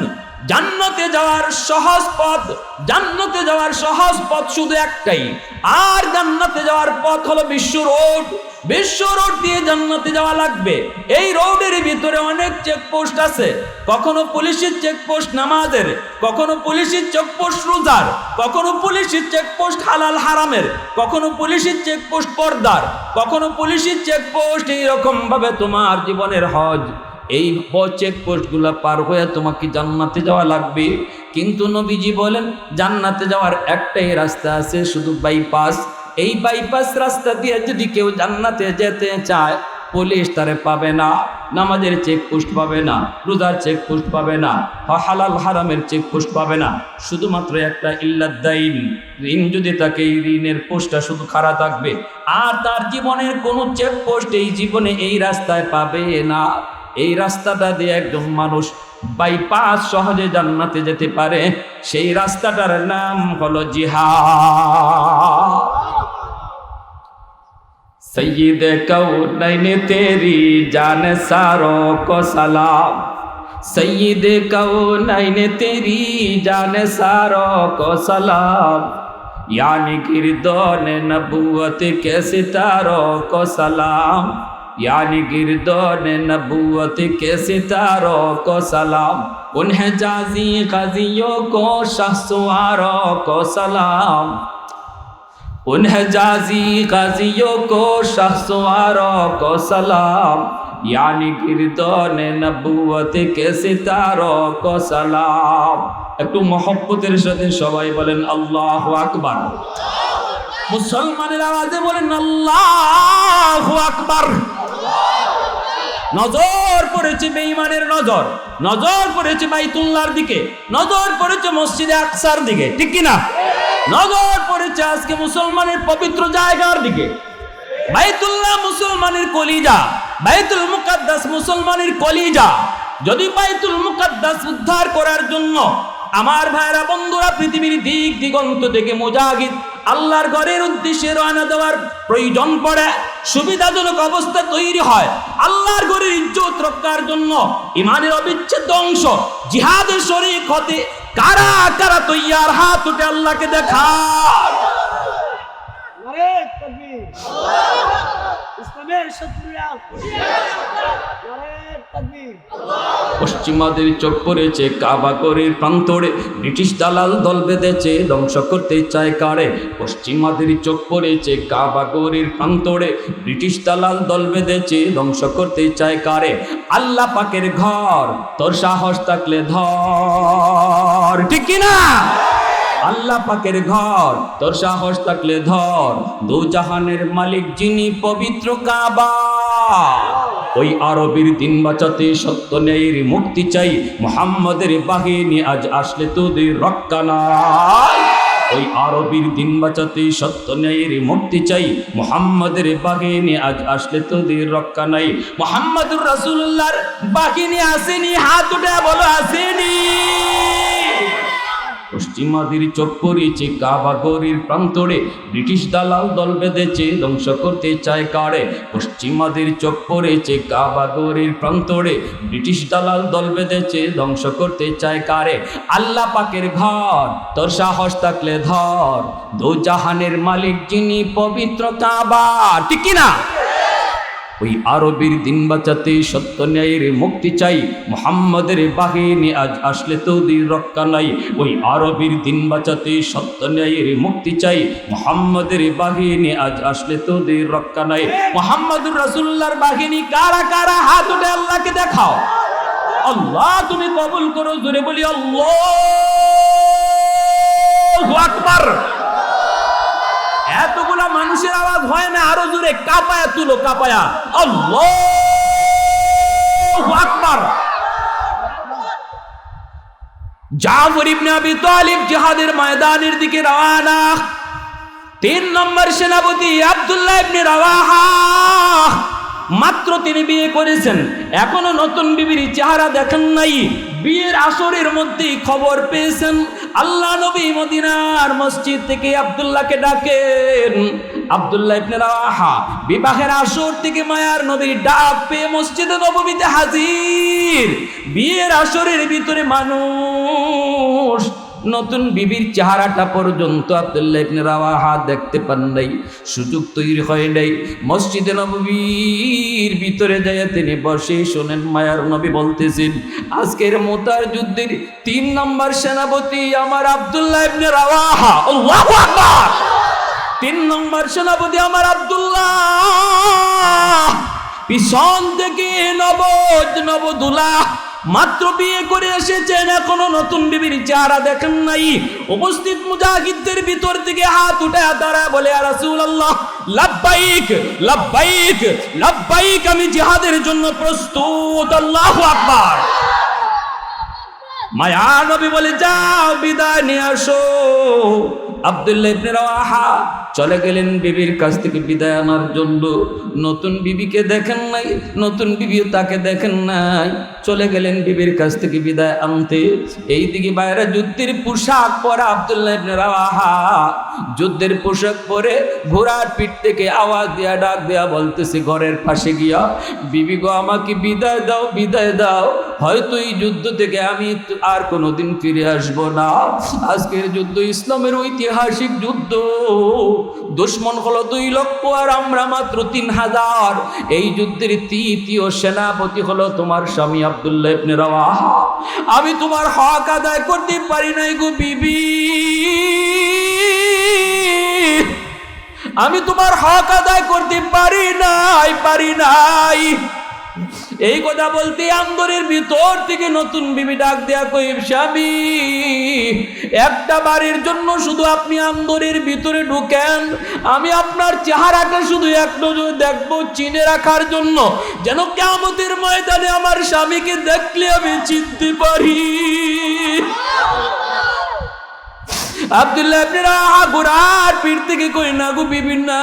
জান্নাতে যাওয়ার সহজ পথ, জান্নাতে যাওয়ার সহজ পথ শুধু একটাই, আর জান্নাতে যাওয়ার পথ হলো বিশ্ব রোড। বিশ্ব রোড দিয়ে জান্নাতে যাওয়া লাগবে। এই রোডের ভিতরে অনেক চেকপোস্ট আছে, কখনো পুলিশের চেকপোস্ট নামাজের, কখনো পুলিশের চেকপোস্ট রোজার, কখনো পুলিশের চেকপোস্ট হালাল হারামের, কখনো পুলিশের চেকপোস্ট পর্দার, কখনো পুলিশের চেকপোস্ট। এইরকম ভাবে তোমার জীবনের হজ, এই চেকপোস্টগুলো পার হয়ে তোমাকে জান্নাতে যাওয়া লাগবে। কিন্তু নবীজি বলেন জান্নাতে যাওয়ার একটাই রাস্তা আছে, শুধু বাইপাস। এই বাইপাস রাস্তা দিয়ে যদি কেউ জান্নাতে যেতে চায়, পুলিশ তারে পাবে না, নামাজের চেকপোস্ট পাবে না, রোজার চেকপোস্ট পাবে না, হালাল হারামের চেকপোস্ট পাবে না, শুধুমাত্র একটা ইল্লাদ্দাইন, ঋণ যদি তাকে এই ঋণের পোস্টটা শুধু খাড়া থাকবে। আর তার জীবনের কোনো চেকপোস্ট এই জীবনে এই রাস্তায় পাবে না। এই রাস্তাটা দিয়ে একজন মানুষ বাইপাস সহজে জান্নাতে যেতে পারে, সেই রাস্তাটার নাম হলো জিহাদ। सैयद कौनैन तेरी जान सारों को सलाम, सैयद कौनैन तेरी जान सारों को सलाम, यानी गिरदौन नबूवत के सितारों को सलाम, यानी गिरदौन नबूवत के सितारों को सलाम, उन्हें जाजी गाजियों को शाहसवारों को सलाम। उन हिजाजी गाजियों को शख्सवारों को सलाम, यानी गिरदौन नबुवत के सितारों को सलाम। একটু মহব্বতের সাথে সবাই বলেন আল্লাহু আকবার। মুসলমানের আওয়াজে বলেন আল্লাহু আকবার। নজর পড়েছে বেঈমানের নজর, নজর পড়েছে বাইতুল্লাহর দিকে, নজর পড়েছে মসজিদে আকসার দিকে, ঠিক কি না? নজর পড়েছে আজকে মুসলমানের পবিত্র জায়গার দিকে। বাইতুল্লাহ মুসলমানের কলিজা, বাইতুল মুকাদ্দাস মুসলমানের কলিজা। যদি বাইতুল মুকাদ্দাস উদ্ধার করার জন্য আমার ভাইরা বন্ধুরা পৃথিবীর দিক দিগন্ত থেকে মুজাহিদ আল্লাহর ঘরের উদ্দেশ্যে রওনা দেওয়ার প্রয়োজন পড়ে, সুবিধাজনক অবস্থা তৈরি হয়, আল্লাহর ঘরের ইজ্জত রক্ষার জন্য ইমানের অবিচ্ছেদ্য অংশ জিহাদের শরীক হতে কারা কারা তৈয়ার? হাত উঠে আল্লাহকে দেখা। নারে তাকবীর, ইসলামের শত্রুরা নারে তাকবীর। পশ্চিমাদের চোখ পড়েছে কাবা ঘরের প্রান্তরে, ব্রিটিশ দালাল দল বেঁধেছে ধ্বংস করতে চায় কারে। পশ্চিমাদের চোখ পড়েছে কাবা ঘরের প্রান্তরে, ব্রিটিশ দালাল দল বেঁধেছে ধ্বংস করতে চায় কারে। আল্লাহ পাকের ঘর তোর সাহস থাকলে ধর, ঠিক কি না? আল্লাহ পাকের ঘর তোর সাহস থাকলে ধর, দু জাহানের মালিক যিনি পবিত্র কাবা। ওই আরবের দিন বাঁচাতে সত্য ন্যায়ের মুক্তি চাই, মুহাম্মাদের বাহিনী আজ আসলে তোদের রক্ষা নাই। ওই আরবের দিন বাঁচাতে সত্য ন্যায়ের মুক্তি চাই, মুহাম্মাদের বাহিনী আজ আসলে তোদের রক্ষা নাই। মুহাম্মাদুর রাসূলুল্লাহর বাহিনী আসেনি, হাত উঠে বলো আসেনি। পশ্চিমাদের চোখ পড়েছে কাবা ঘরের প্রান্তরে, ব্রিটিশ দালাল দল বেঁধেছে ধ্বংস করতে চায় কারে। পশ্চিমাদের চোখ পড়েছে কাবা ঘরের প্রান্তরে, ব্রিটিশ দালাল দল বেঁধেছে ধ্বংস করতে চায় কারে। আল্লাহ পাকের ঘর তোর সাহস থাকলে ধর, দু জাহানের মালিক যিনি পবিত্র কাবা, ঠিক কি না? ওই আরবের দিন বাঁচাতে সত্য ন্যায়ের মুক্তি চাই, মুহাম্মাদের বাহিনী আজ আসলে তোদের রক্ষা নাই। ওই আরবের দিন বাঁচাতে সত্য ন্যায়ের মুক্তি চাই, মুহাম্মাদের বাহিনী আজ আসলে তোদের রক্ষা নাই। মুহাম্মাদুর রাসূলুল্লাহর বাহিনী কারা কারা? হাত উঠে আল্লাহকে দেখাও। আল্লাহ তুমি কবুল করো, জোরে বলি আল্লাহু আকবার। এতগুলা মানুষের আওয়াজ হয় না, আরো জোরে কাঁপায়া তুলো, কাঁপায়া আল্লাহু আকবার। জাফর ইবনে আবি তালিব জিহাদের ময়দানের দিকে রওনা। 3 নম্বর সেনাপতি আব্দুল্লাহ ইবনে রাওয়াহা, মাত্র তিনি বিয়ে করেছেন, এখনো নতুন বিবির চেহারা দেখেন নাই। বিয়ের আসরের মধ্যেই খবর পেয়েছেন, আল্লাহ নবী মদিনার মসজিদ থেকে আব্দুল্লাহকে ডাকেন। আব্দুল্লাহ ইবনে রাওয়াহা বিবাহের আসর থেকে মায়ার নবীর ডাক পেয়ে মসজিদে নববীতে হাজির। বিয়ের আসরের ভিতরে মানুষ নতুন বিবির চেহারাটা পর্যন্ত আব্দুল্লাহ ইবনে রাওয়াহা দেখতে পান নাই, সুযোগ তৈরি হয় নাই। মসজিদে নববীর ভিতরে যায় তিনি বসে শোনেন মায়ার নবী বলতেছেন, আজকের মুতার যুদ্ধের 3 নম্বর সেনাপতি আমার আব্দুল্লাহ ইবনে রাওয়াহা। আল্লাহু আকবার। 3 নম্বর সেনাপতি আমার আব্দুল্লাহ, পিছন থেকে নবদুলা মাত্র বিয়ে করে এসেছেন, এখনো নতুন বিবির চেহারা দেখেন নাই। উপস্থিত মুজাহিদদের ভিতর থেকে হাত উঠে দাঁড়া বলে, ইয়া রাসূলুল্লাহ লাব্বাইক লাব্বাইক লাব্বাইক, আমি জিহাদের জন্য প্রস্তুত। আল্লাহু আকবার। মায়া নবী বলে, যাও বিদায় নিয়ে আসো। আব্দুল্লাহ ইবনে রাওয়াহা চলে গেলেন বিবির কাছ থেকে বিদায় আনার জন্য। নতুন বিবিকে দেখেন নাই, নতুন বিবিও তাকে দেখেন নাই, চলে গেলেন বিবির কাছ থেকে বিদায় আনতে। এইদিকে বাইরে যুদ্ধের পোশাক পরা আব্দুল্লাহ ইবনে রাওয়াহা, যুদ্ধের পোশাক পরে ঘোড়ার পিঠ থেকে আওয়াজ দিয়া ডাক দেয়া বলতেছে ঘরের পাশে গিয়া, বিবি গো আমাকে বিদায় দাও, বিদায় দাও, হয়তো এই যুদ্ধ থেকে আমি আর কোনোদিন ফিরে আসবো না। আজকের যুদ্ধ ইসলামের ঐতিহাসিক যুদ্ধ, দুশ্মন হলো 2 লক্ষ আর আমরা মাত্র 3000। এই যুদ্ধের তৃতীয় সেনাপতি হলো তোমার স্বামী আব্দুল্লাহ ইবনে রাওয়াহা। আমি তোমার হক আদায় করতে পারি নাই গো বিবি, আমি তোমার হক আদায় করতে পারি নাই। এই কথা বলতে অন্তরের ভিতর থেকে নতুন বিবি ডাক দেয়া কই, স্বামী একটা বাড়ির জন্য শুধু আপনি অন্তরের ভিতরে ঢুকেন, আমি আপনার চেহারাটা শুধু এক নজর দেখবো চিনে রাখার জন্য, যেন কিয়ামতের ময়দানে আমার স্বামীকে দেখলে আমি চিনতে পারি। আব্দুল্লাহ ইবনে রাওয়াহা ঘোড়ার পিঠ থেকে কই, না গো বিবি না,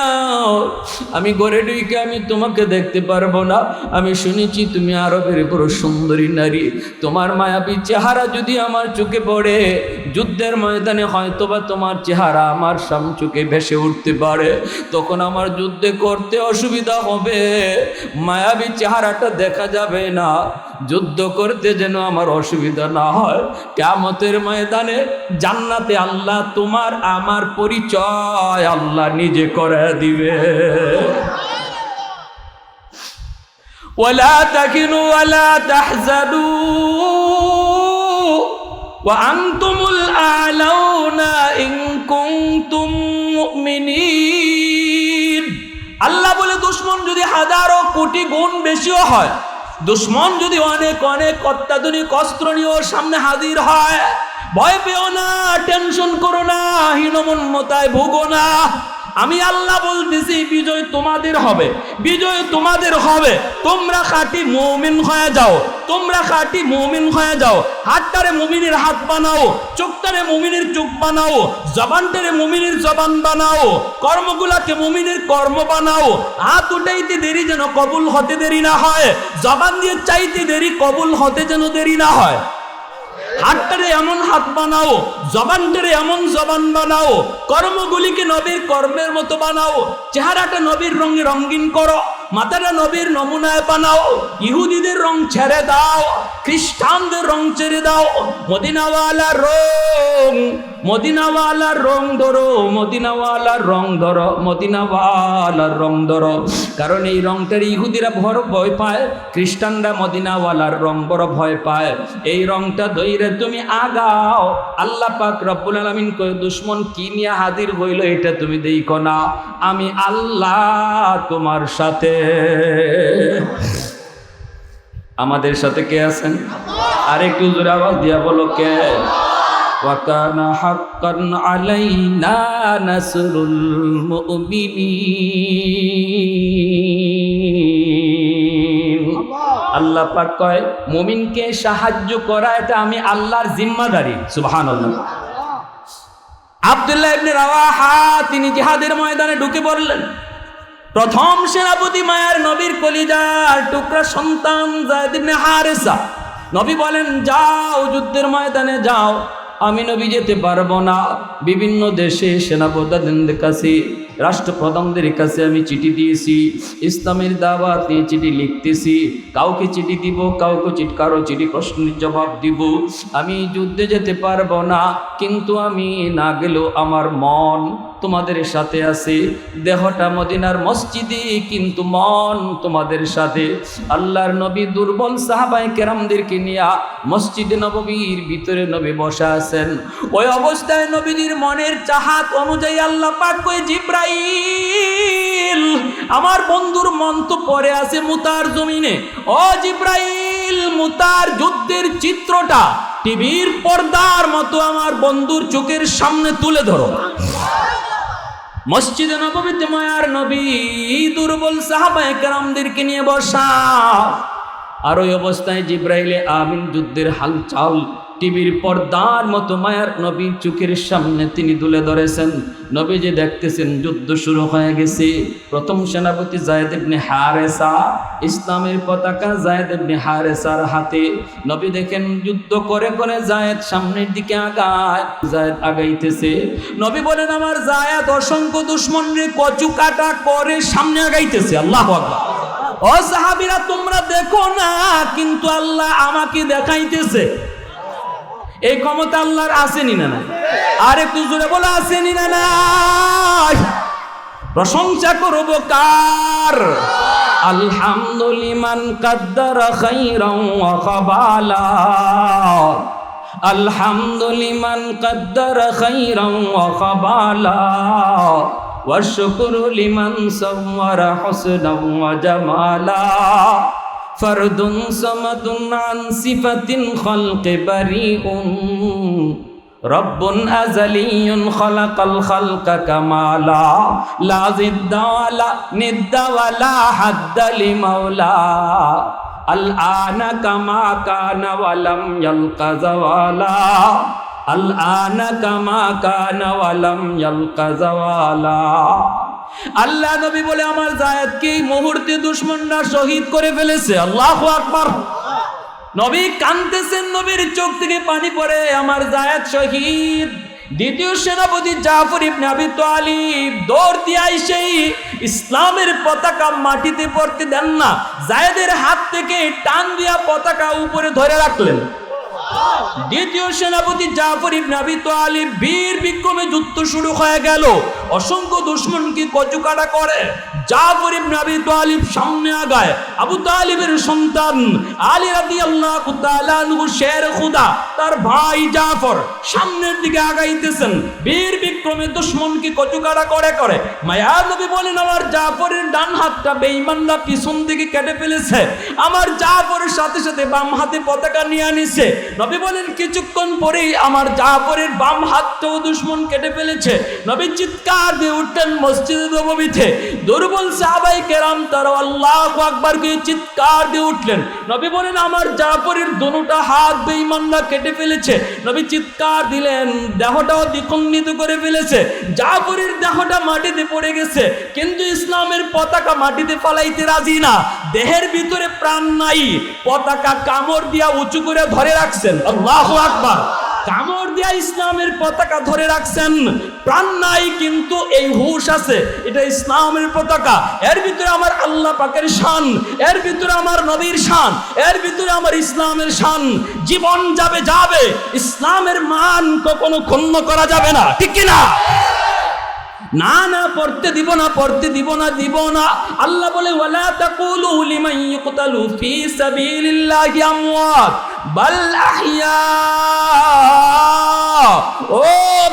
আমি ঘরে ঢুকে আমি তোমাকে দেখতে পারবো না। আমি শুনেছি তুমি আরবের বড় সুন্দরী নারী, তোমার মায়াবী চেহারা যদি আমার চোখে পড়ে, যুদ্ধের ময়দানে হয়তোবা তোমার চেহারা আমার চোখে ভেসে উঠতে পারে, তখন আমার যুদ্ধে করতে অসুবিধা হবে, মায়াবী চেহারাটা দেখা যাবে না, যুদ্ধ করতে যেন আমার অসুবিধা না হয়। কিয়ামতের ময়দানে জান্নাতে আল্লাহ তোমার আমার পরিচয় আল্লাহ নিজে করে দিবে। ওয়ালা তাকিনু ওয়ালা তাহজানু ওয়া আনতুমুল আ'লাউনা ইন কুনতুম মুমিনিন। আল্লাহ বলে, দুশমন যদি হাজারো কোটি গুণ বেশিও হয়, দুশমন যদি অনেক অনেক অত্যাধুনিক অস্ত্র নিয়ে ওর সামনে হাজির হয়, ভয় পেও না, টেনশন করো না, হীনমন্যতায় ভোগো না। আমি আল্লাহ বলতেছি বিজয় তোমাদের হবে, বিজয় তোমাদের হবে। তোমরা খাঁটি মুমিন হয়ে যাও, তোমরা খাঁটি মুমিন হয়ে যাও। হাতটারে মুমিনের হাত বানাও, চোখটারে মুমিনের চোখ বানাও, জবানটারে মুমিনের জবান বানাও, কর্মগুলাকে মুমিনের কর্ম বানাও। হাত উঠাইতে দেরি যেন কবুল হতে দেরি না হয়, জবান দিয়ে চাইতে দেরি কবুল হতে যেন দেরি না হয়। হাতটারে এমন হাত বানাও, জবানটারে এমন জবান বানাও, কর্মগুলিকে নবীর কর্মের মতো বানাও, চেহারাটা নবীর রঙে রঙিন করো, মাথাটা নবীর নমুনায় বানাও। ইহুদিদের রং ছেড়ে দাও, খ্রিস্টানদের রং ছেড়ে দাও, মদিনাওয়ালার রং, মদিনাওয়ালার রং ধরো, মদিনাওয়ালার রং ধরো, মদিনাওয়ালার রং ধরো। কারণ এই রংটার ইহুদিরা বড় ভয় পায়, খ্রিস্টানরা মদিনাওয়ালার রং বড় ভয় পায়। এই রংটা ধইরে তুমি আগাও। আল্লাহ পাক রব্বুল আলামিন কয়, দুশমন কি নিয়ে হাজির হইল এটা তুমি দেখো না, আমি আল্লাহ তোমার সাথে। আমাদের সাথে কে আছেন? আর একটু জোরে আওয়াজ দিয়া বলো, কে? ওয়াকানা হাক্কান আলাইনা নাসরুল মুমিনিন। আল্লাহ পাক কয়, মুমিনকে সাহায্য করা এটা আমি আল্লাহর জিম্মাদারি। সুবহানাল্লাহ। আব্দুল্লাহ ইবনে রাওয়াহা তিনি জিহাদের ময়দানে ঢুকে পড়লেন। প্রথম সেনাপতি মায়ার নবীর কলিজার টুকরা সন্তান যায়েদ ইবনে হারেসা। নবী বলেন, যাও যুদ্ধের ময়দানে যাও। আমি নবী যেতে পারবো না। বিভিন্ন দেশে সেনাপ্রধানদের কাছে, রাষ্ট্রপ্রধানদের কাছে আমি চিঠি দিয়েছি, ইসলামের দাওয়াত নিয়ে চিঠি লিখতেছি, কাউকে চিঠি দিব, কারো চিঠি প্রশ্নের জবাব দিব। আমি যুদ্ধে যেতে পারবো না, কিন্তু আমি না গেলেও আমার মন তোমাদের সাথে আছে। দেহটা মদিনার মসজিদে, কিন্তু মন তোমাদের সাথে। আল্লাহর নবী দুর্বল সাহাবায়ে কেরামদেরকে নিয়ে মসজিদে নববীর ভিতরে নবী বসা আছেন। ওই অবস্থায় নবীর মনের চাহাত অনুযায়ী আল্লাহ পাক কয়, জিব্রাইল, আমার বন্ধুর মন তো পড়ে আছে মুতার জমিনে। ও জিব্রাইল, মুতার যুদ্ধের চিত্রটা টিভির পর্দার মতো আমার বন্ধুর চোখের সামনে তুলে ধরো। মসজিদে নববীতে মায়ার নবী দুর্বল সাহাবায়ে কেরামদেরকে নিয়ে বসা। আর ওই অবস্থায় জিব্রাইলে আমিন যুদ্ধের হালচাল টিভির পর্দার মতো মায়ার নবীর চোখের সামনে তিনি তুলে ধরেছেন। নবী যে দেখতেছেন যুদ্ধ শুরু হয়ে গেছে। প্রথম সেনাপতি যায়েদ ইবনে হারেসা, ইসলামের পতাকা যায়েদ ইবনে হারেসার হাতে। নবী দেখেন যুদ্ধ করে করে যায়েদ সামনের দিকে আগায়, যায়েদ আগাইতেছে। নবী বলেন, আমার যায়েদ অসংখ্য দুশমনরে কচু কাটা করে সামনে আগাইতেছে। আল্লাহু আকবার। ও সাহাবীরা, তোমরা দেখো না, কিন্তু আল্লাহ আমাকে দেখাইতেছে। এই ক্ষমতা আল্লাহর আসেনি না নাই? আর একটু জোরে বলো, আসেনি না নাই? প্রশংসা করব কার? আলহামদুলিমান কাদ্দারা খাইরান ওয়া খাবালা, আলহামদুলিমান কাদ্দারা খাইরান ওয়া খাবালা, والشكر لمن صور حسنا وجمالا فرد صمد عن صفة الخلق بريء رب أزلي خلق الخلق كمالا لا ضد ولا ند ولا حد لمولا الآن كما كان ولم يلق زوالا الآن كما كان ولم يلق زوالا আল্লাহ নবী বলে আমার জায়েদকে এই মুহূর্তে দুশমনরা শহীদ করে ফেলেছে। আল্লাহু আকবার। নবী কাঁদতেছেন, নবীর চোখ থেকে পানি পড়ে, আমার জায়েদ শহীদ। দ্বিতীয় সেনাপতি জাফর ইবনে আবি তালিব দৌড় দিয়ে আইসেই ইসলামের পতাকা মাটিতে পড়তে দেন না, জায়েদের হাত থেকে টান দিয়া পতাকা উপরে ধরে রাখলেন। দ্বিতীয় সেনাপতি জাফর ইবনে আবি তালিব বীর বিক্রমে যুদ্ধ শুরু হয়ে গেল। অসংখ্য দুশমনকে কচুকাটা করে জাফর ইবনে আবি তালিব সামনে আগায়। আবু তালিবের সন্তান আলী রাদিয়াল্লাহু তাআলা আনহু শের খুদা, তার ভাই জাফর সামনের দিকে আগাইতেছেন, বীর বিক্রমে দুশমনকে কচুকাটা করে করে। মায়ার নবী বলেন আমার জাফরের ডান হাতটা বেঈমানরা পিছন দিকে কেটে ফেলেছে, আমার জাফরের সাথে সাথে বাম হাতে পতাকা নিয়ে আনিছে। নবী বলেন কিছুক্ষণ পরেই আমার জাফরের বাম হাতটাও দুশমন কেটে ফেলেছে। নবী চিৎকার দিয়ে উঠলেন মসজিদে নববীতে। দুর্বল সাহাবায়ে কেরাম তারা আল্লাহু আকবার কে চিৎকার দিয়ে উঠলেন। নবী বলেন আমার জাফরের দুটো হাত বেঈমানরা কেটে ফেলেছে। নবী চিৎকার দিলেন, দেহটাও দ্বিখণ্ডিত করে ফেলেছে। জাফরের দেহটা মাটিতে পড়ে গেছে, কিন্তু ইসলামের পতাকা মাটিতে ফালাইতে রাজি না। দেহের ভিতরে প্রাণ নাই, পতাকা কামড় দিয়া উঁচু করে ধরে রাখছেন। আল্লাহু আকবার। কামড় দিয়া ইসলামের পতাকা ধরে রাখছেন, প্রাণ নাই কিন্তু এই হুশ আছে, এটা ইসলামের পতাকা। এর ভিতরে আমার আল্লাহ পাকের শান, এর ভিতরে আমার নবীর শান, এর ভিতরে আমার ইসলামের শান। জীবন যাবে যাবে, ইসলামের মান কখনো ক্ষুণ্ণ করা যাবে না, ঠিক কি না? না না, পড়তে দিব না, পড়তে দিব না, দিব না। আল্লাহ বলে ওয়ালা তাকুলু লিমান ইউকতালু ফি সাবিলিল্লাহি আমওয়াত বাল আহইয়া। ও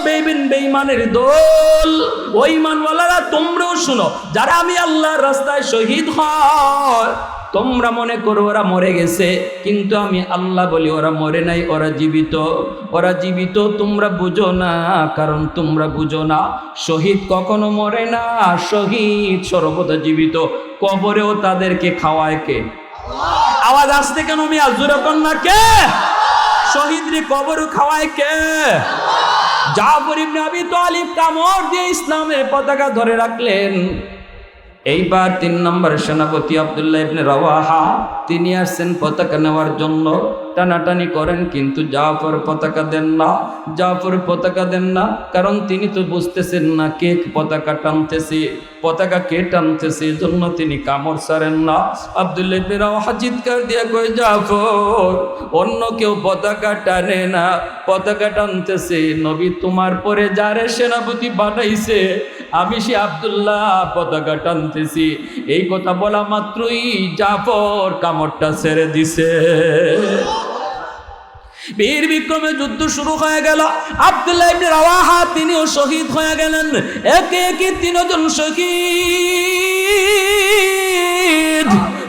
বেঈমানের দল, ও ঈমানওয়ালারা তোমরাও শুনো, যারা আমি আল্লাহর রাস্তায় শহীদ হয় তোমরা মনে করো ওরা মরে গেছে, কিন্তু আমি আল্লাহ বলি ওরা মরে নাই, ওরা জীবিত, ওরা জীবিত। তোমরা বুঝো না, কারণ তোমরা বুঝো না শহীদ কখনো মরে না, শহীদ সর্বদা জীবিত। কবরেও তাদেরকে খাওয়ায় কে? আওয়াজ আসতে কেন মিয়া? জোরে কর না, কে? শহীদরে কবর খাওয়ায় কে? জাফর ইবনে আবি তালিব কামড় দিয়ে ইসলামের পতাকা ধরে রাখলেন। এইবার 3 নম্বর সেনাপতি আব্দুল্লাহ ইবনে রাওয়াহা, তিনি আসছেন পতাকা নেওয়ার জন্য। টানাটানি করেন, কিন্তু জাফর পতাকা দেন না, জাফর পতাকা দেন না, কারণ তিনি তো বুঝতেছেন না কে পতাকা টানতেছে, পতাকা কে টানতেছে, এই জন্য তিনি কামড় ছাড়েন না। আব্দুল্লাহ ইবনে রাওয়াহা চিৎকার দিয়ে কয়, জাফর অন্য কেউ পতাকা টানে না, পতাকা টানতেছে নবী তোমার পরে যারে সেনাপতি বানাইছে, আমি সে আব্দুল্লাহ পতাকা টানতেছি। এই কথা বলা মাত্রই জাফর কামড়টা ছেড়ে দিছে। বীর বিক্রমে যুদ্ধ শুরু হয়ে গেল। আব্দুল্লাহ ইবনে রাওয়াহা তিনিও শহীদ হয়ে গেলেন। একে একে 3 জন শহীদ।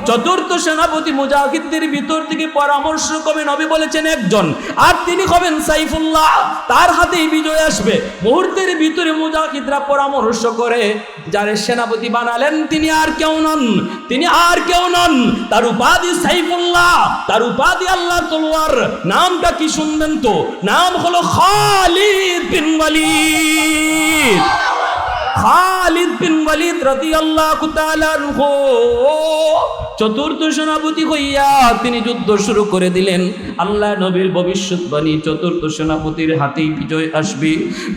চতুর্থ সেনাপতি মুজাহিদদের ভিতর থেকে পরামর্শ করে নবী বলেছেন একজন, আর তিনি হবেন সাইফুল্লাহ, তার হাতেই বিজয় আসবে। মুহূর্তের ভিতরে মুজাহিদরা পরামর্শ করে যারে সেনাপতি বানালেন তিনি আর কেউ নন, তিনি আর কেউ নন, তার উপাধি সাইফুল্লাহ, তার উপাধি আল্লাহর তলোয়ার। নামটা কি শুনবেন তো? নাম হলো খালিদ বিন ওয়ালিদ। খালিদ বিন ওয়ালিদ রাদিয়াল্লাহু তাআলা আনহু চতুর্থ সেনাপতি হইয়া তিনি যুদ্ধ শুরু করে দিলেন। আল্লাহ নবীর ভবিষ্যৎবাণী চতুর্থ সেনাপতির হাতেই বিজয় আসবে।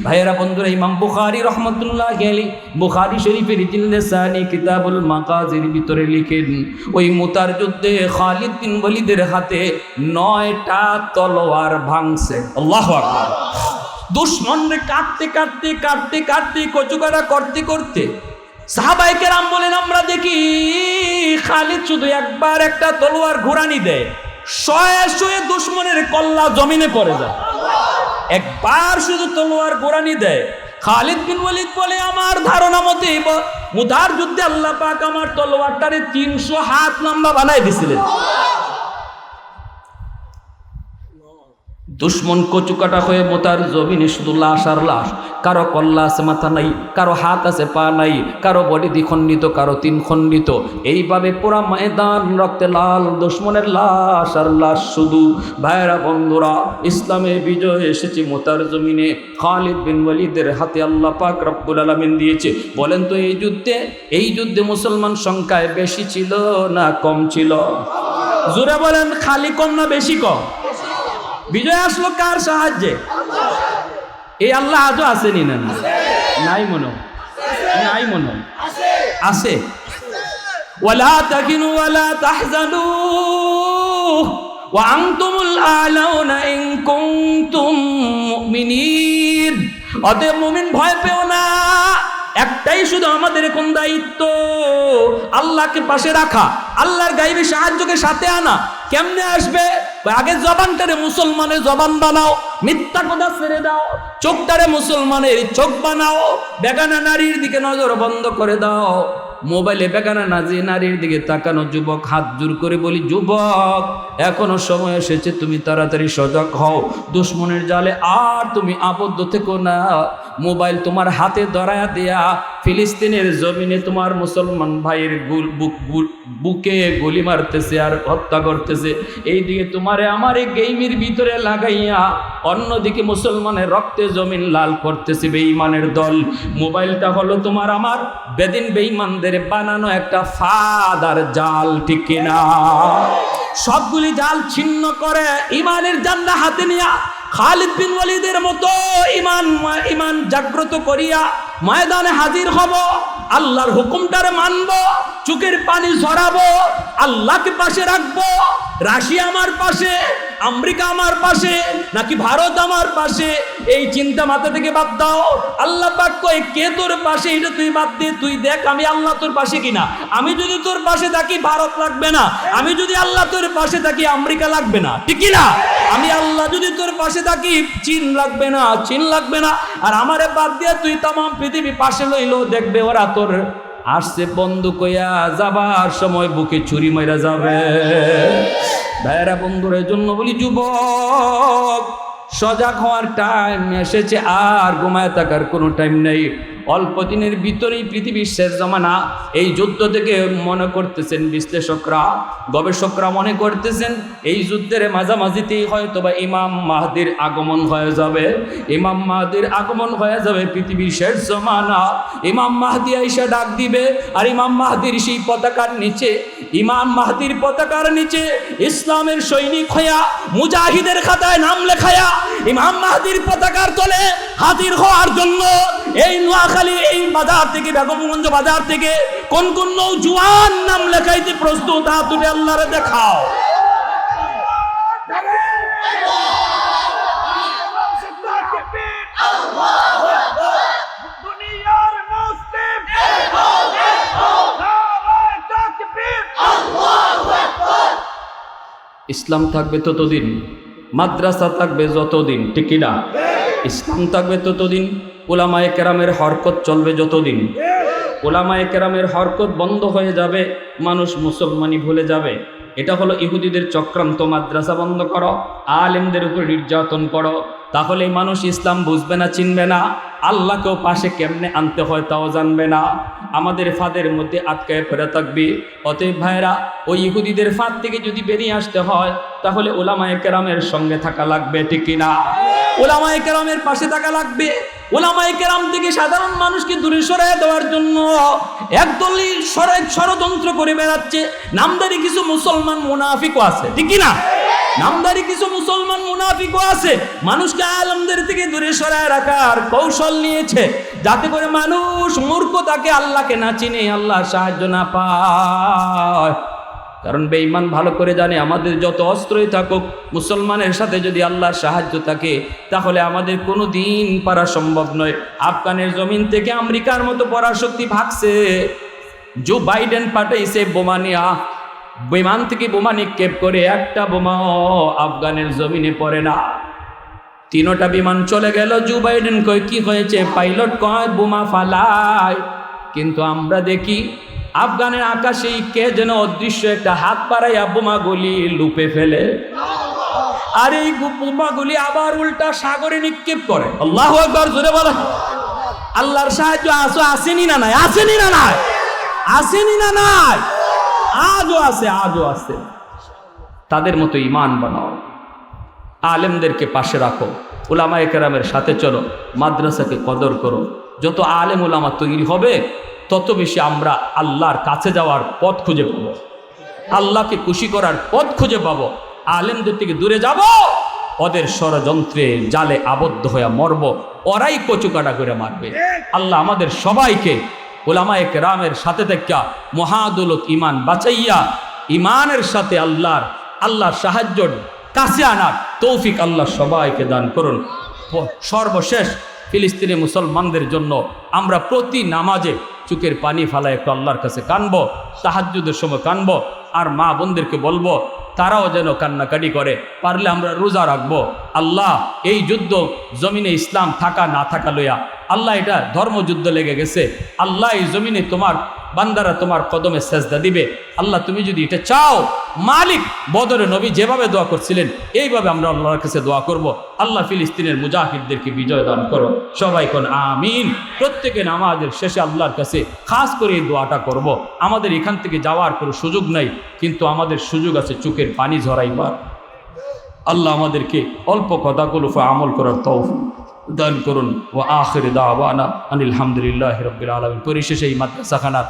ভাইয়েরা বন্ধুরা, ইমাম বুখারী রাহমাতুল্লাহি আলাইহি বুখারী শরীফের জিলদে সানি কিতাবুল মাগাজির ভিতরে লিখেন, ওই মুতার যুদ্ধে খালিদ বিন ওয়ালিদের হাতে 9টা তলোয়ার ভাঙছে। আল্লাহু আকবার। দুশমনরে কাটতে কাটতে কাটতে কাটতে কচুকাটা করতে করতে সাহাবায়ে কেরাম বলেন আমরা দেখি খালিদ শুধু একবার একটা তলোয়ার ঘুরানি দেয়, শয়ে শয়ে দুশমনের কল্লা জমিনে পড়ে যায়। একবার শুধু তলোয়ার ঘুরানি দেয়, খালিদ বিন ওয়ালিদ বলে আমার ধারণা মতে মুতার যুদ্ধে আল্লাহ পাক আমার তলোয়ারটারে 300 হাত লম্বা বানাই দিছিলেন। দুশ্মন কচুকাটা হয়ে মোতার জমিনে শুধু লাশ আর লাশ, কারো কল্লা আছে মাথা নাই, কারো হাত আছে পা নাই, কারো বডি দ্বিখণ্ডিত, কারো 3 খণ্ডিত, এইভাবে পুরা ময়দান রক্তে লাল, দুশ্মনের লাশ আর লাশ শুধু। ভাইরা বন্ধুরা, ইসলামের বিজয় এসেছে মোতার জমিনে, খালিদ বিন ওয়ালিদের হাতে আল্লাহ পাক রব্বুল আলামিন দিয়েছে। বলেন তো এই যুদ্ধে মুসলমান সংখ্যায় বেশি ছিল না কম ছিল? জোরে বলেন, খালি কম না বেশি কম? বিজয় আসলো কার সাহায্যে? এই আল্লাহ আজও আসেনি? না নাই মনে, নাই মনে আছে। ওয়ালা তাকিনু ওয়ালা তাহজানু ওয়া আনতুমুল আ'লাউনা ইন কুনতুম মুমিনিন। অতএব মুমিন ভয় পেও না, একটাই শুধু আমাদের কোন দায়িত্ব, আল্লাহকে পাশে রাখা, আল্লাহর গায়বী সাহায্যকে সাথে আনা। কেমনে আসবে? আগে জবানটারে মুসলমানের জবান বানাও, মিথ্যা কথা ছেড়ে দাও, চোখটারে মুসলমানের চোখ বানাও, বেগানা নারীর দিকে নজর বন্ধ করে দাও, মোবাইলে বেগানা নারীর দিকে তাকানো যুবক হাত জোর করে বলি, যুবক এখনো সময় এসেছে, তুমি তাড়াতাড়ি সজাগ হও, দুশ্মনের জালে আর তুমি আবদ্ধ থেকো না। মোবাইল তোমার হাতে ধরায়া দেয়া ফিলিস্তিনের জমিনে তোমার মুসলমান ভাইয়ের বুকে গুলি মারতেছে আর হত্যা করতেছে, এইদিকে তোমারে আমারে গেইমের ভিতরে লাগাইয়া অন্যদিকে মুসলমানের রক্তে জমিন লাল করতেছে বেঈমানের দল। মোবাইলটা হলো তোমার আমার বেদিন বেঈমানদের বানানো একটা ফাঁদ আর জাল, ঠিক কিনা? সবগুলি জাল ছিন্ন করে ইমানের জান্নাত হাতে নিয়া খালিদ বিন ওয়ালিদের মতো ইমান জাগ্রত করিয়া ময়দানে হাজির হব, আল্লাহর হুকুমটারে মানব, চোখের পানি ঝরাবো, আল্লাহকে পাশে রাখবো। রাশিয়া আমার পাশে, আমেরিকা আমার পাশে, নাকি ভারত আমার পাশে, এই চিন্তা মাথা থেকে বাদ দাও। আল্লাহ পাক কয় কে তোর পাশে, এটা তুই বাদ দে, তুই দেখ আমি আল্লাহ তোর পাশে কিনা। আমি যদি তোর পাশে থাকি ভারত লাগবে না, আমি যদি আল্লাহ তোর পাশে থাকি আমেরিকা লাগবে না, ঠিক কিনা? আমি আল্লাহ যদি তোর পাশে থাকি চীন লাগবে না, চীন লাগবে না। আর আমারে বাদ দিয়ে তুই তাম পৃথিবী পাশে লইলো, দেখবে ওরা তোর আসছে বন্ধু কইয়া যাবার সময় বুকে ছুরি মাইরা যাবে। ভাইরা বন্ধুর জন্য বলি, যুবক সজাগ হওয়ার টাইম এসেছে, আর ঘুমায় থাকার কোনো টাইম নেই। অল্প দিনের ভিতরেই পৃথিবীর শেষ জমানা। এই যুদ্ধ থেকে মনে করতেছেন বিশ্লেষকরা, গবেষকরা মনে করতেছেন এই যুদ্ধের মাঝামাঝিতেই হয়তোবা ইমাম মাহদির আগমন হয়ে যাবে। ইমাম মাহদির আগমন হয়ে যাবে পৃথিবীর শেষ জমানা। ইমাম মাহদি আইসা ডাক দিবে, আর ইমাম মাহদির সেই পতাকার নিচে, ইমাম মাহদির পতাকার নিচে ইসলামের সৈনিক হইয়া মুজাহিদের খাতায় নাম লেখায়া ইমাম মাহদির পতাকার তলে হাজির হওয়ার জন্য এই নোয়াখালী এই বাজার থেকে, বেগমগঞ্জ বাজার থেকে কোন কোন নৌজওয়ান নাম লেখাইতে প্রস্তুত? হাত তুলে আল্লাহরে দেখাও। ইসলাম থাকবে ততদিন, মাদ্রাসা থাকবে যতদিন, ঠিক কিনা? ইসলাম থাকবে ততদিন, উলামায়ে কেরামের হরকত চলবে যতদিন। উলামায়ে কেরামের হরকত বন্ধ হয়ে যাবে, মানুষ মুসলমানি ভুলে যাবে। এটা হলো ইহুদিদের চক্রান্ত। মাদ্রাসা বন্ধ করো, আলেমদের উপর নির্যাতন করো, তাহলে মানুষ ইসলাম বুঝবে না, চিনবে না, আল্লাহকেও পাশে কেমনে আনতে হয় তাও জানবে না, আমাদের ফাঁদের মধ্যে আটকায় ফেরা থাকবে। অতএব ভাইরা, ওই ইহুদিদের ফাঁদ থেকে যদি বেরিয়ে আসতে হয় তাহলে উলামায়ে কেরামের সঙ্গে থাকা লাগবে, ঠিক কিনা? উলামায়ে কেরামের পাশে থাকা লাগবে। উলামায়ে কেরাম থেকে সাধারণ মানুষকে দূরে সরায় দেওয়ার জন্য একদলই ষড়যন্ত্র করে বেড়াচ্ছে। নামদারি কিছু মুসলমান মুনাফিকও আছে, ঠিক কিনা? নামদারি কিছু মুসলমান মুনাফিকও আছে, মানুষকে আলেমদের থেকে দূরে সরায় রাখার কৌশল নিয়েছে, যাতে করে মানুষ মূর্খ তাকে আল্লাহকে না চিনে, আল্লাহর সাহায্য না পায়। কারণ বেঈমান ভালো করে জানে আমাদের যত অস্ত্রই থাকুক, মুসলমানের সাথে যদি আল্লাহর সাহায্য থাকে তাহলে আমাদের কোনো দিন পারা সম্ভব নয়। আফগানের জমিন থেকে আমেরিকার মতো পরাশক্তি ভাগছে, জো বাইডেন পাঠাইছে বোমা নিয়া, বিমান থেকে বোমা নিক্ষেপ করে একটা বোমাও আফগানের জমিনে পড়ে না। তিনোটা বিমান চলে গেল। জো বাইডেন কয় কি হয়েছে? পাইলট কয় বোমা ফালায়। কিন্তু আমরা দেখি আফগানের আকাশেই কে যেন অদৃশ্য একটা হাত বাড়াইয়া বোমাগুলি লুপে ফেলে, আর এই বোমাগুলি আবার উল্টা সাগরে নিক্ষেপ করে। আল্লাহু আকবার, জোরে বলেন। আল্লাহর সাহায্য আসেনি না নাই? আসেনি না নাই? আসেনি না নাই? আজও আছে, আজও আছে। তাদের মতো ঈমান বানাও, আলেমদেরকে পাশে রাখো, উলামায়ে কেরামের সাথে চলো, মাদ্রাসাকে কদর করো। যত আলেম উলামা তৈরি হবে তত বেশি আমরা আল্লাহর কাছে যাওয়ার পথ খুঁজে পাবো, আল্লাহকে খুশি করার পথ খুঁজে পাবো। আলেমদের থেকে দূরে যাব, ওদের ষড়যন্ত্রে জালে আবদ্ধ হয়ে মরব, ওরাই কচুকাটা করে মারবে। আল্লাহ আমাদের সবাইকে উলামায়ে কেরামের সাথে থেকে মহাদৌলত ঈমান বাঁচাইয়া ঈমানের সাথে আল্লাহর সাহায্য কাছে আনার তৌফিক আল্লাহ সবাইকে দান করুন। সর্বশেষ ফিলিস্তিনি মুসলমানদের জন্য আমরা প্রতি নামাজে চোখের পানি ফালায় একটু আল্লাহর কাছে কানবো, তাহাজ্জুদের সময় কানবো। আর মা বোনদেরকে বলবো তারাও যেন কান্নাকাটি করে, পারলে আমরা রোজা রাখবো। আল্লাহ এই যুদ্ধ জমিনে ইসলাম থাকা না থাকা লইয়া আল্লাহ এটা ধর্মযুদ্ধ লেগে গেছে। আল্লাহ এই জমিনে তোমার বান্দারা তোমার কদমে সেজদা দিবে। আল্লাহ তুমি যদি এটা চাও, মালিক বদরে নবী যেভাবে দোয়া করছিলেন এইভাবে আমরা আল্লাহর কাছে দোয়া করব। আল্লাহ ফিলিস্তিনের মুজাহিদদেরকে বিজয় দান করো। সবাই কোন আমিন। প্রত্যেকে নামাজের শেষে আল্লাহর কাছে খাস করে এই দোয়াটা করব। আমাদের এখান থেকে যাওয়ার কোনো সুযোগ নাই, কিন্তু আমাদের সুযোগ আছে চোখের পানি ঝরাইবার। আল্লাহ আমাদেরকে অল্প কথাগুলো আমল করার তৌফিক দান করুন। ওয়া আখির দাওয়ানা আনিল হামদুলিল্লাহি রাব্বিল আলামিন। পরিশেষে এই মাদ্রাসাখানার